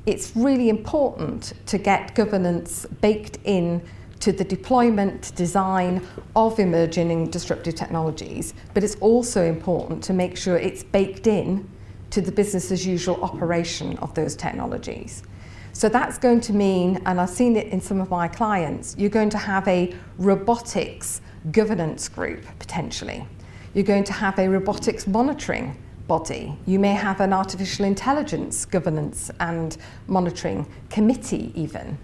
it's really important to get governance baked in to the deployment, design of emerging and disruptive technologies, but it's also important to make sure it's baked in to the business as usual operation of those technologies. So that's going to mean, and I've seen it in some of my clients, you're going to have a robotics governance group potentially. You're going to have a robotics monitoring body. You may have an artificial intelligence governance and monitoring committee even.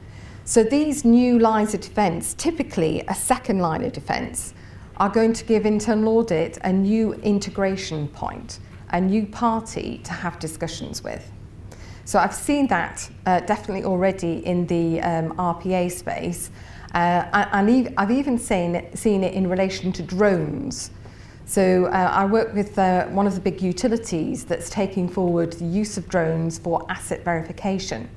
So these new lines of defence, typically a second line of defence, are going to give internal audit a new integration point, a new party to have discussions with. So I've seen that definitely already in the RPA space, and I've even seen it in relation to drones. So I work with one of the big utilities that's taking forward the use of drones for asset verification.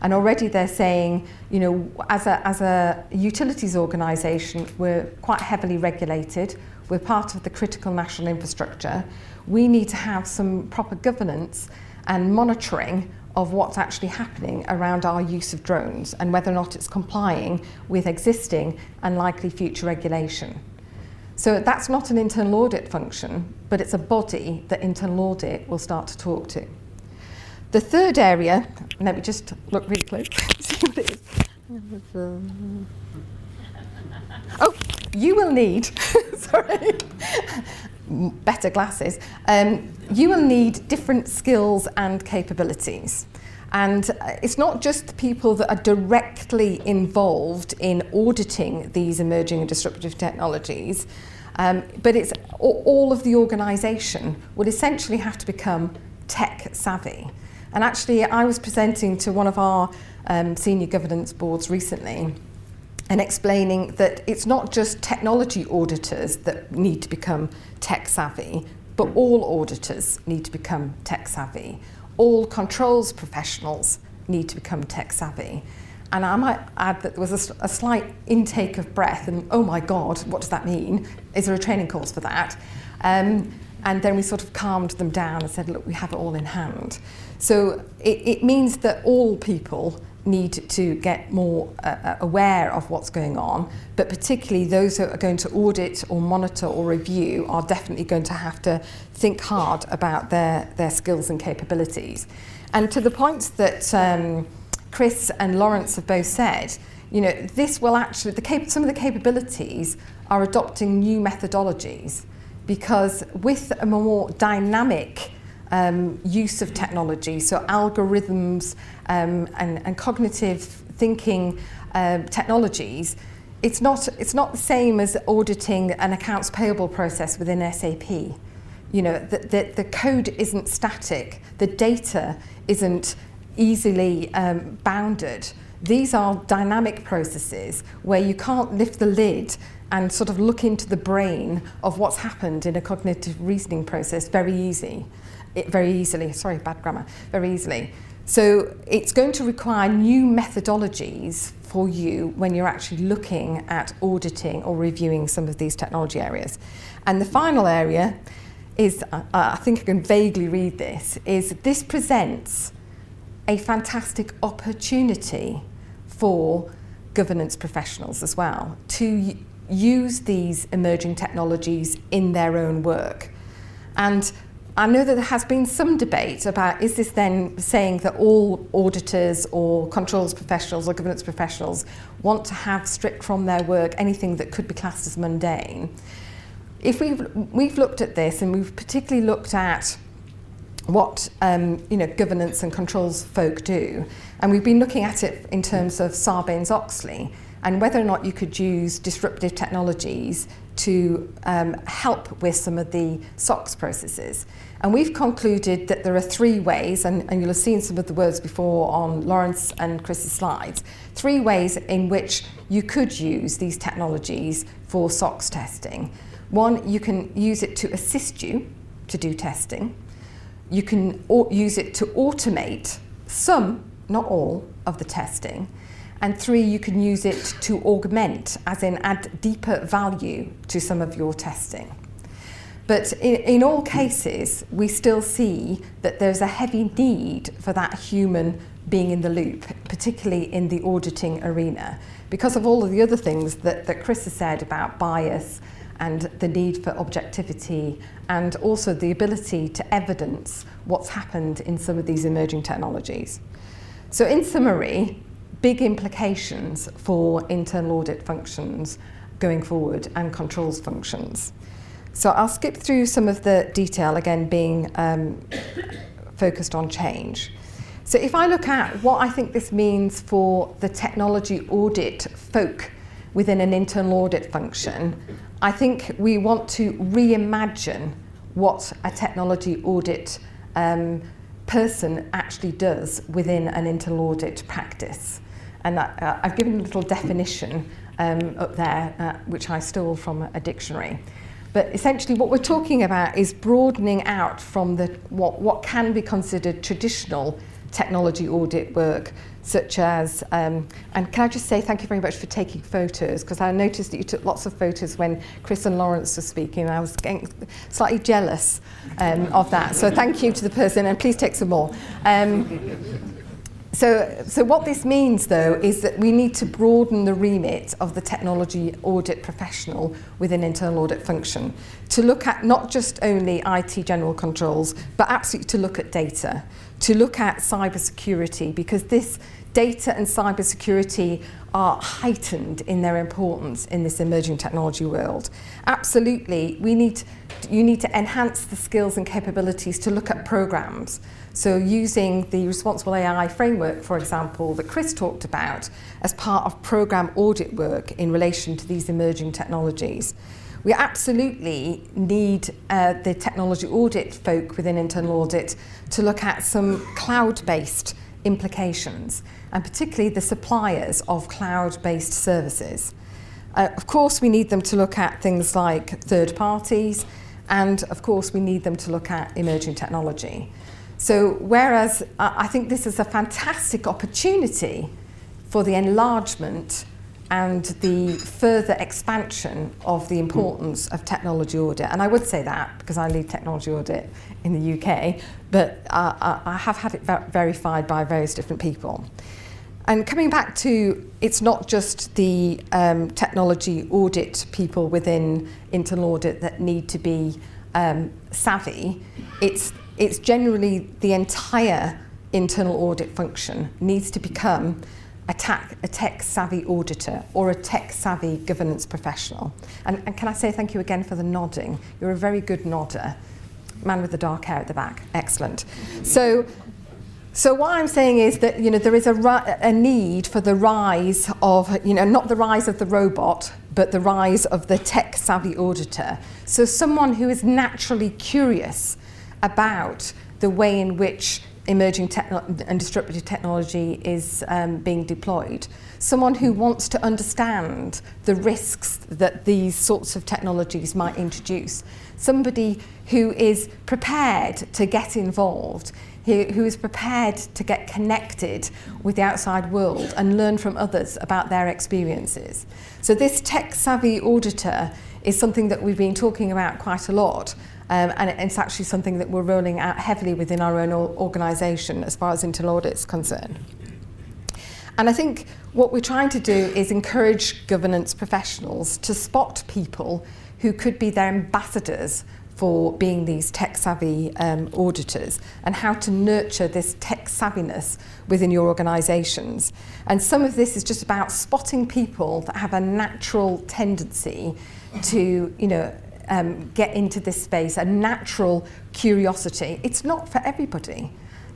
And already they're saying, you know, as a utilities organisation, we're quite heavily regulated. We're part of the critical national infrastructure. We need to have some proper governance and monitoring of what's actually happening around our use of drones and whether or not it's complying with existing and likely future regulation. So that's not an internal audit function, but it's a body that internal audit will start to talk to. The third area, let me just look really close, see what it is. Oh, you will need, sorry, better glasses. You will need different skills and capabilities. And it's not just the people that are directly involved in auditing these emerging and disruptive technologies, but it's all of the organisation would essentially have to become tech savvy. And actually, I was presenting to one of our senior governance boards recently and explaining that it's not just technology auditors that need to become tech savvy, but all auditors need to become tech savvy. All controls professionals need to become tech savvy. And I might add that there was a slight intake of breath and, oh my God, what does that mean? Is there a training course for that? And then we sort of calmed them down and said, look, we have it all in hand. So it means that all people need to get more aware of what's going on, but particularly those who are going to audit or monitor or review are definitely going to have to think hard about their skills and capabilities. And to the points that Chris and Lawrence have both said, you know, this will actually, some of the capabilities are adopting new methodologies, because with a more dynamic use of technology, so algorithms and cognitive thinking technologies, it's not the same as auditing an accounts payable process within SAP. You know, the code isn't static, the data isn't easily bounded. These are dynamic processes where you can't lift the lid and sort of look into the brain of what's happened in a cognitive reasoning process very easily. So it's going to require new methodologies for you when you're actually looking at auditing or reviewing some of these technology areas. And the final area is, I think I can vaguely read this, is this presents a fantastic opportunity for governance professionals as well to use these emerging technologies in their own work. And I know that there has been some debate about, is this then saying that all auditors or controls professionals or governance professionals want to have stripped from their work anything that could be classed as mundane? If we've looked at this, and we've particularly looked at what governance and controls folk do, and we've been looking at it in terms of Sarbanes-Oxley and whether or not you could use disruptive technologies to help with some of the SOX processes. And we've concluded that there are three ways, and you'll have seen some of the words before on Lawrence and Chris's slides, three ways in which you could use these technologies for SOX testing. One, you can use it to assist you to do testing. You can use it to automate some, not all, of the testing. And three, you can use it to augment, as in add deeper value to some of your testing. But in all cases, we still see that there's a heavy need for that human being in the loop, particularly in the auditing arena, because of all of the other things that Chris has said about bias and the need for objectivity, and also the ability to evidence what's happened in some of these emerging technologies. So in summary, big implications for internal audit functions going forward and controls functions. So I'll skip through some of the detail, again being focused on change. So if I look at what I think this means for the technology audit folk within an internal audit function, I think we want to reimagine what a technology audit person actually does within an internal audit practice. And I've given a little definition up there, which I stole from a dictionary. But essentially what we're talking about is broadening out from what can be considered traditional technology audit work, such as, and can I just say thank you very much for taking photos, because I noticed that you took lots of photos when Chris and Lawrence were speaking, and I was getting slightly jealous of that. So thank you to the person, and please take some more. So what this means, though, is that we need to broaden the remit of the technology audit professional within internal audit function to look at not just only IT general controls, but absolutely to look at data, to look at cybersecurity, because this data and cybersecurity are heightened in their importance in this emerging technology world. Absolutely, you need to enhance the skills and capabilities to look at programs. So using the responsible AI framework, for example, that Chris talked about as part of program audit work in relation to these emerging technologies. We absolutely need the technology audit folk within internal audit to look at some cloud-based implications, and particularly the suppliers of cloud-based services. Of course, we need them to look at things like third parties, and of course, we need them to look at emerging technology. So whereas I think this is a fantastic opportunity for the enlargement and the further expansion of the importance of technology audit. And I would say that because I lead technology audit in the UK, but I have had it verified by various different people. And coming back to, it's not just the technology audit people within internal audit that need to be savvy, it's generally the entire internal audit function needs to become a tech-savvy auditor or a tech-savvy governance professional. And can I say thank you again for the nodding? You're a very good nodder. Man with the dark hair at the back. Excellent. So what I'm saying is that there is a need for the rise of, not the rise of the robot, but the rise of the tech-savvy auditor. So someone who is naturally curious about the way in which emerging and disruptive technology is being deployed. Someone who wants to understand the risks that these sorts of technologies might introduce. Somebody who is prepared to get involved, who is prepared to get connected with the outside world and learn from others about their experiences. So this tech-savvy auditor is something that we've been talking about quite a lot. And it's actually something that we're rolling out heavily within our own organisation as far as internal audit is concerned. And I think what we're trying to do is encourage governance professionals to spot people who could be their ambassadors for being these tech-savvy auditors, and how to nurture this tech savviness within your organisations. And some of this is just about spotting people that have a natural tendency to, get into this space, a natural curiosity. It's not for everybody.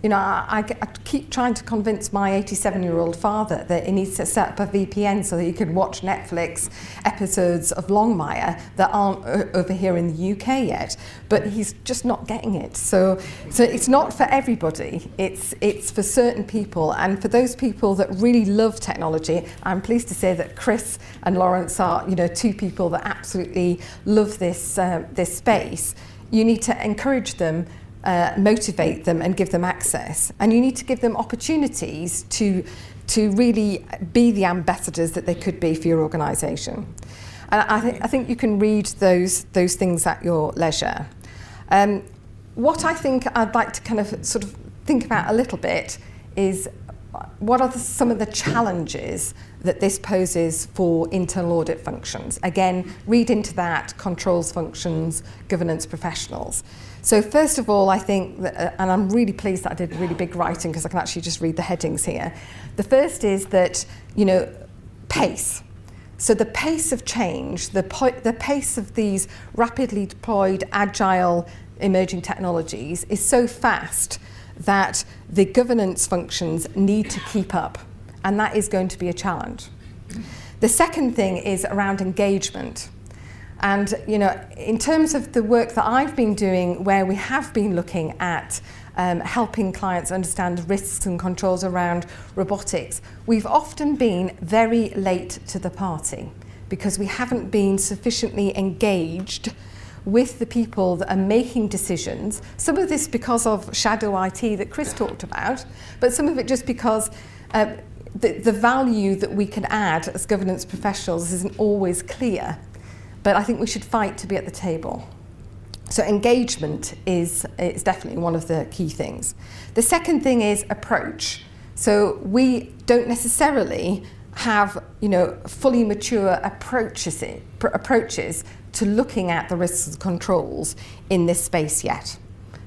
I keep trying to convince my 87-year-old father that he needs to set up a VPN so that he can watch Netflix episodes of Longmire that aren't over here in the UK yet. But he's just not getting it. So it's not for everybody. It's for certain people. And for those people that really love technology, I'm pleased to say that Chris and Lawrence are, two people that absolutely love this space. You need to encourage them, motivate them and give them access, and you need to give them opportunities to really be the ambassadors that they could be for your organisation. And I think you can read those things at your leisure. What I think I'd like to kind of sort of think about a little bit is what are some of the challenges that this poses for internal audit functions? Again, read into that controls functions, governance professionals. So first of all, I think, that, and I'm really pleased that I did really big writing because I can actually just read the headings here. The first is that, pace. So the pace of change, the pace of these rapidly deployed, agile, emerging technologies is so fast that the governance functions need to keep up, and that is going to be a challenge. The second thing is around engagement. And in terms of the work that I've been doing, where we have been looking at helping clients understand risks and controls around robotics, we've often been very late to the party because we haven't been sufficiently engaged with the people that are making decisions. Some of this because of shadow IT that Chris talked about, but some of it just because the value that we can add as governance professionals isn't always clear. But I think we should fight to be at the table. So engagement is definitely one of the key things. The second thing is approach. So we don't necessarily have fully mature approaches to looking at the risks and controls in this space yet.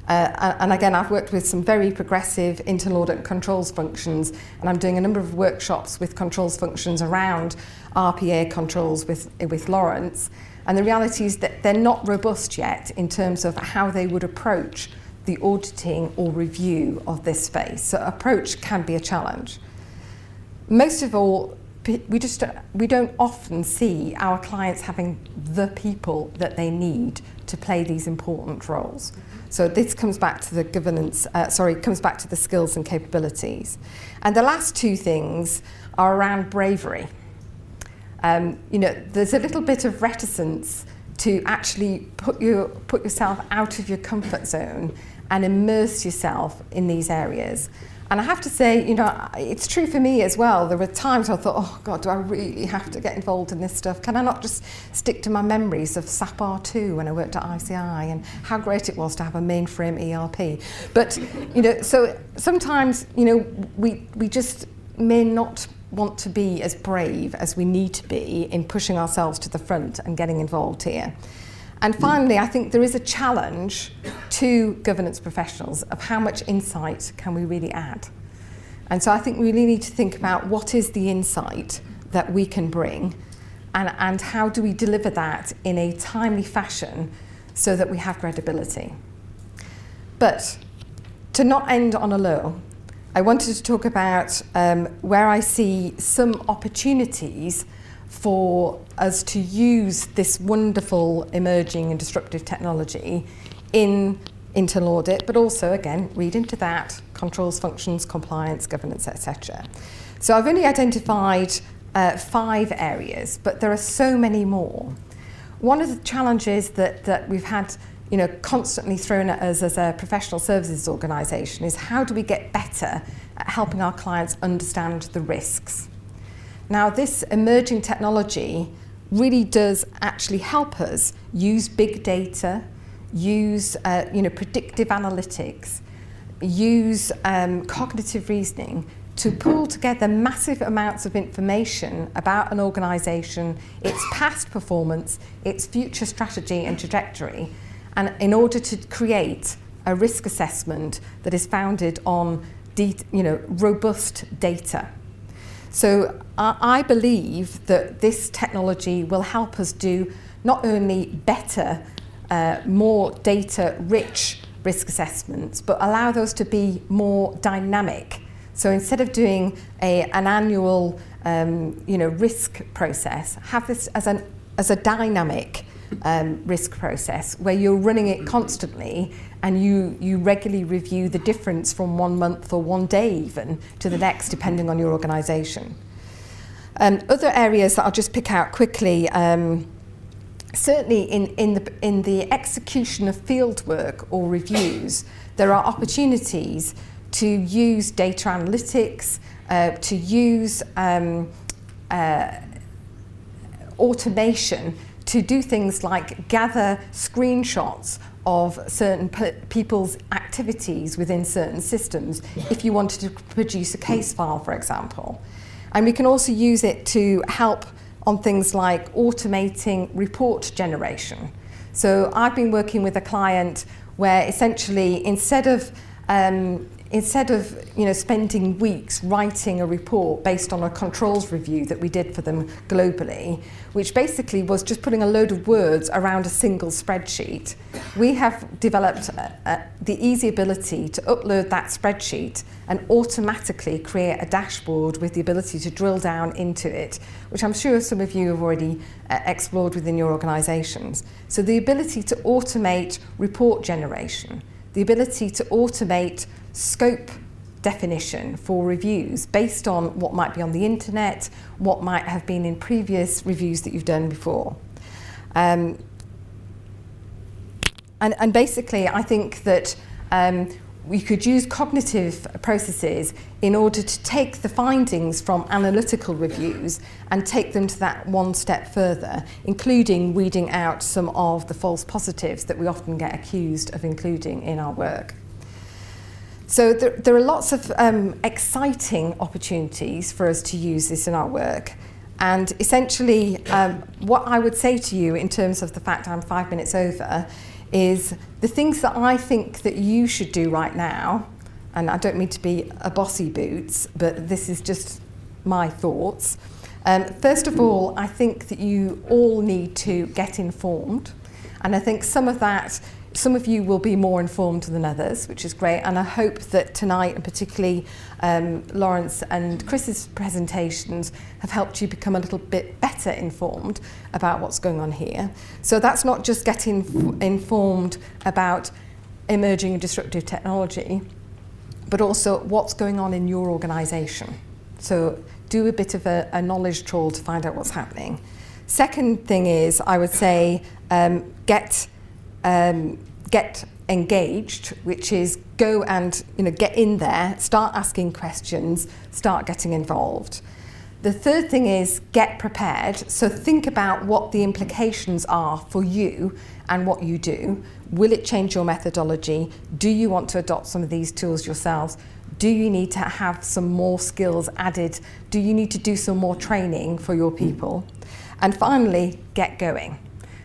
And again, I've worked with some very progressive internal audit and controls functions, and I'm doing a number of workshops with controls functions around RPA controls with Lawrence. And the reality is that they're not robust yet in terms of how they would approach the auditing or review of this space. So approach can be a challenge. Most of all, we don't often see our clients having the people that they need to play these important roles. So this comes back to the governance, comes back to the skills and capabilities. And the last two things are around bravery. There's a little bit of reticence to actually put yourself out of your comfort zone and immerse yourself in these areas. And I have to say, it's true for me as well. There were times I thought, oh God, do I really have to get involved in this stuff? Can I not just stick to my memories of SAP R2 when I worked at ICI and how great it was to have a mainframe ERP? But, so sometimes, we just may not want to be as brave as we need to be in pushing ourselves to the front and getting involved here. And finally, I think there is a challenge to governance professionals of how much insight can we really add. And so I think we really need to think about what is the insight that we can bring and how do we deliver that in a timely fashion so that we have credibility. But to not end on a low, I wanted to talk about where I see some opportunities for us to use this wonderful emerging and disruptive technology in internal audit, but also, again, read into that, controls, functions, compliance, governance, etc. So I've only identified 5 areas, but there are so many more. One of the challenges that we've had constantly thrown at us as a professional services organisation is how do we get better at helping our clients understand the risks? Now, this emerging technology really does actually help us use big data, use predictive analytics, use cognitive reasoning to pull together massive amounts of information about an organisation, its past performance, its future strategy and trajectory, and in order to create a risk assessment that is founded on robust data. So I believe that this technology will help us do not only better, more data-rich risk assessments, but allow those to be more dynamic. So instead of doing an annual risk process, have this as a dynamic risk process where you're running it constantly and you regularly review the difference from 1 month or 1 day even to the next, depending on your organisation. Other areas that I'll just pick out quickly, certainly in the execution of field work or reviews, there are opportunities to use data analytics, to use automation to do things like gather screenshots of certain people's activities within certain systems if you wanted to produce a case file, for example. And we can also use it to help on things like automating report generation. So I've been working with a client where essentially instead of spending weeks writing a report based on a controls review that we did for them globally, which basically was just putting a load of words around a single spreadsheet, we have developed the easy ability to upload that spreadsheet and automatically create a dashboard with the ability to drill down into it, which I'm sure some of you have already explored within your organisations. So the ability to automate report generation, the ability to automate scope definition for reviews based on what might be on the internet, what might have been in previous reviews that you've done before. And basically, I think that we could use cognitive processes in order to take the findings from analytical reviews and take them to that one step further, including weeding out some of the false positives that we often get accused of including in our work. So there are lots of exciting opportunities for us to use this in our work. And essentially, what I would say to you in terms of the fact I'm 5 minutes over is the things that I think that you should do right now, and I don't mean to be a bossy boots, but this is just my thoughts. First of all, I think that you all need to get informed. And I think some of you will be more informed than others, which is great. And I hope that tonight, and particularly Lawrence and Chris's presentations, have helped you become a little bit better informed about what's going on here. So that's not just getting informed about emerging and disruptive technology, but also what's going on in your organisation. So do a bit of a knowledge trawl to find out what's happening. Second thing is, I would say, get engaged, which is go and get in there, start asking questions, start getting involved. The third thing is get prepared. So think about what the implications are for you and what you do. Will it change your methodology? Do you want to adopt some of these tools yourselves? Do you need to have some more skills added? Do you need to do some more training for your people? And finally, get going.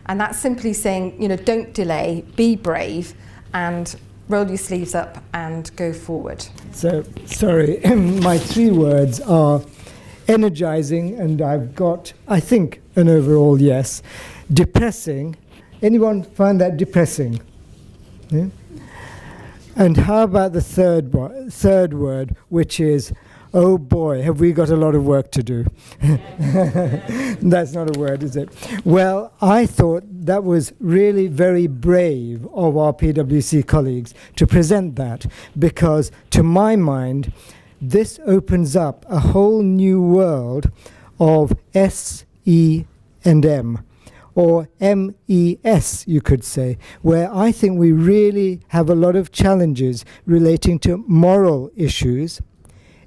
And that's simply saying, don't delay, be brave, and roll your sleeves up and go forward. So, sorry, my 3 words are energizing, and I've got, I think, an overall yes. Depressing. Anyone find that depressing? Yeah? And how about the third word, which is, oh boy, have we got a lot of work to do. That's not a word, is it? Well, I thought that was really very brave of our PwC colleagues to present that, because to my mind, this opens up a whole new world of SE&M, or MES, you could say, where I think we really have a lot of challenges relating to moral issues,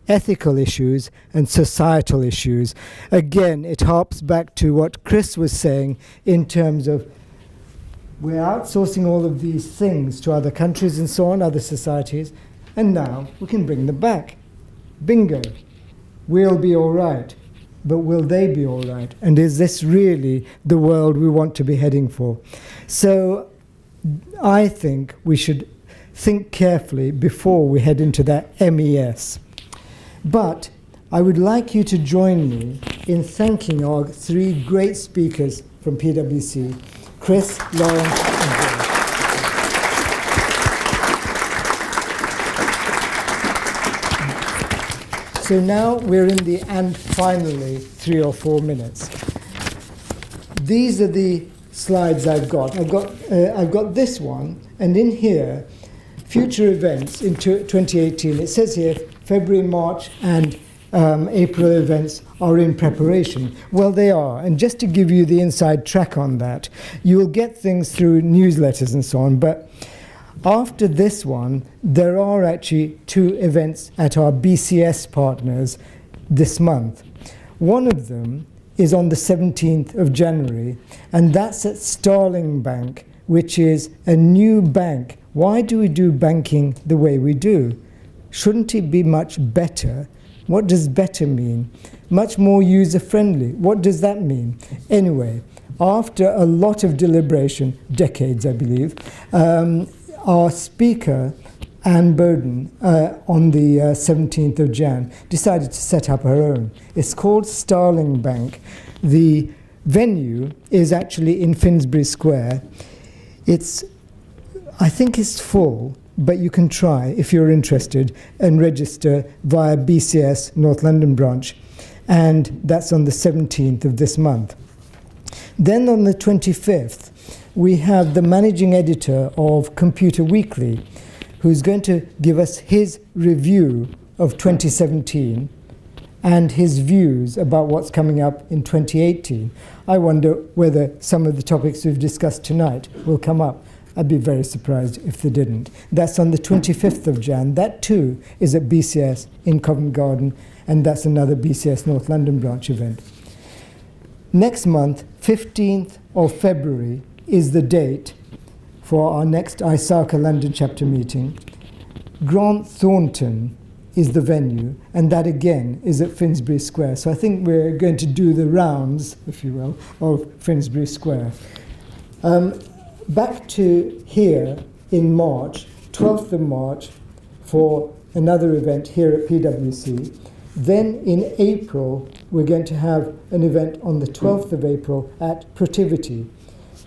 ethical issues, and societal issues. Again, it harps back to what Chris was saying in terms of we're outsourcing all of these things to other countries and so on, other societies, and now we can bring them back. Bingo. We'll be all right. But will they be all right? And is this really the world we want to be heading for? So I think we should think carefully before we head into that MES. But I would like you to join me in thanking our 3 great speakers from PwC, Chris, Lawrence, and George. So now we're in the and finally 3 or 4 minutes. These are the slides I've got. I've got this one, and in here, future events in 2018. It says here February, March, and April events are in preparation. Well, they are. And just to give you the inside track on that, you'll get things through newsletters and so on, but after this one, there are actually 2 events at our BCS partners this month. One of them is on the 17th of January, and that's at Starling Bank, which is a new bank. Why do we do banking the way we do? Shouldn't it be much better? What does better mean? Much more user-friendly. What does that mean? Anyway, after a lot of deliberation, decades I believe, our speaker, Anne Bowden, on the 17th of Jan, decided to set up her own. It's called Starling Bank. The venue is actually in Finsbury Square. I think it's full, but you can try, if you're interested, and register via BCS North London branch. And that's on the 17th of this month. Then on the 25th, we have the managing editor of Computer Weekly, who's going to give us his review of 2017 and his views about what's coming up in 2018. I wonder whether some of the topics we've discussed tonight will come up. I'd be very surprised if they didn't. That's on the 25th of Jan. That too is at BCS in Covent Garden, and that's another BCS North London branch event. Next month, 15th of February, is the date for our next ISACA London chapter meeting. Grant Thornton is the venue, and that again is at Finsbury Square. So I think we're going to do the rounds, if you will, of Finsbury Square. Back to here in March, 12th of March, for another event here at PwC. Then in April, we're going to have an event on the 12th of April at Protivity.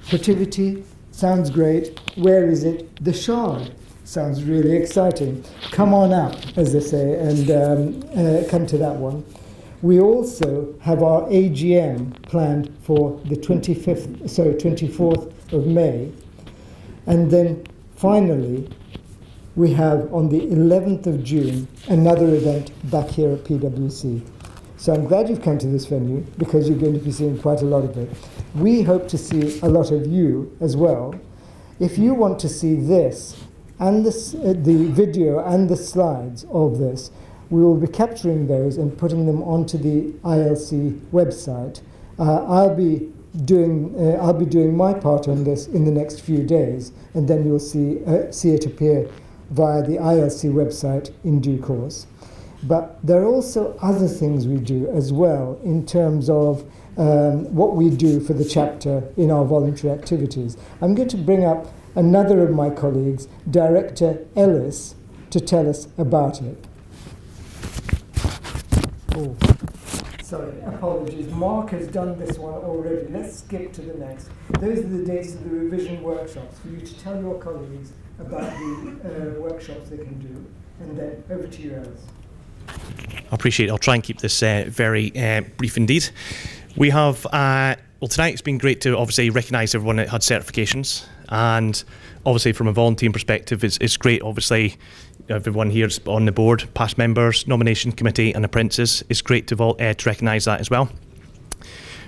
Protivity sounds great. Where is it? The Shard. Sounds really exciting. Come on out, as they say, and come to that one. We also have our AGM planned for the 24th of May. And then finally, we have on the 11th of June another event back here at PwC. So I'm glad you've come to this venue because you're going to be seeing quite a lot of it. We hope to see a lot of you as well. If you want to see this and the video and the slides of this, we will be capturing those and putting them onto the ILC website. I'll be doing my part on this in the next few days, and then you'll see it appear via the ILC website in due course. But there are also other things we do as well in terms of what we do for the chapter in our voluntary activities. I'm going to bring up another of my colleagues, Director Ellis, to tell us about it. Oh, sorry, apologies. Mark has done this one already. Let's skip to the next. Those are the dates of the revision workshops for you to tell your colleagues about the workshops they can do. And then over to you, Ellis. I appreciate it. I'll try and keep this very brief indeed. We have, well, tonight it's been great to obviously recognise everyone that had certifications, and obviously from a volunteering perspective it's great, obviously everyone here is on the board, past members, nomination committee and apprentices. It's great to recognise that as well.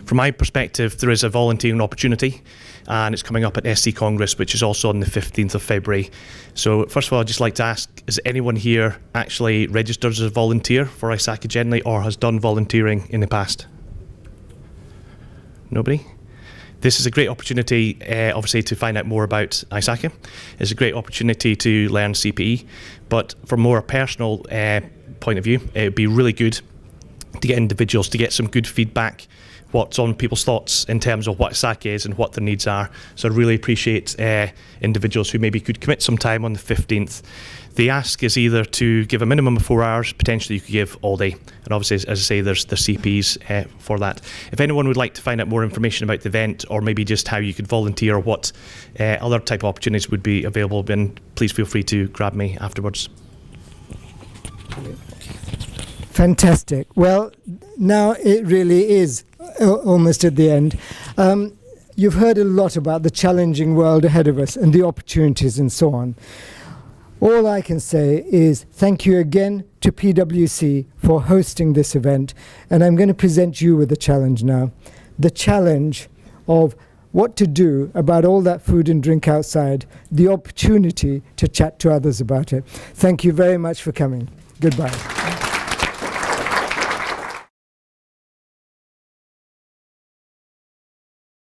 From my perspective, there is a volunteering opportunity, and it's coming up at SC Congress, which is also on the 15th of February. So first of all, I'd just like to ask, is anyone here actually registered as a volunteer for ISACA generally, or has done volunteering in the past? Nobody? This is a great opportunity, obviously, to find out more about ISACA. It's a great opportunity to learn CPE, but from a more personal point of view, it would be really good to get individuals to get some good feedback, what's on people's thoughts in terms of what ISACA is and what their needs are. So I really appreciate individuals who maybe could commit some time on the 15th. The ask is either to give a minimum of 4 hours, potentially you could give all day. And obviously, as I say, there's the CPs for that. If anyone would like to find out more information about the event, or maybe just how you could volunteer or what other type of opportunities would be available, then please feel free to grab me afterwards. Fantastic. Well, now it really is almost at the end. You've heard a lot about the challenging world ahead of us and the opportunities and so on. All I can say is thank you again to PwC for hosting this event, and I'm going to present you with a challenge now. The challenge of what to do about all that food and drink outside, the opportunity to chat to others about it. Thank you very much for coming. Goodbye.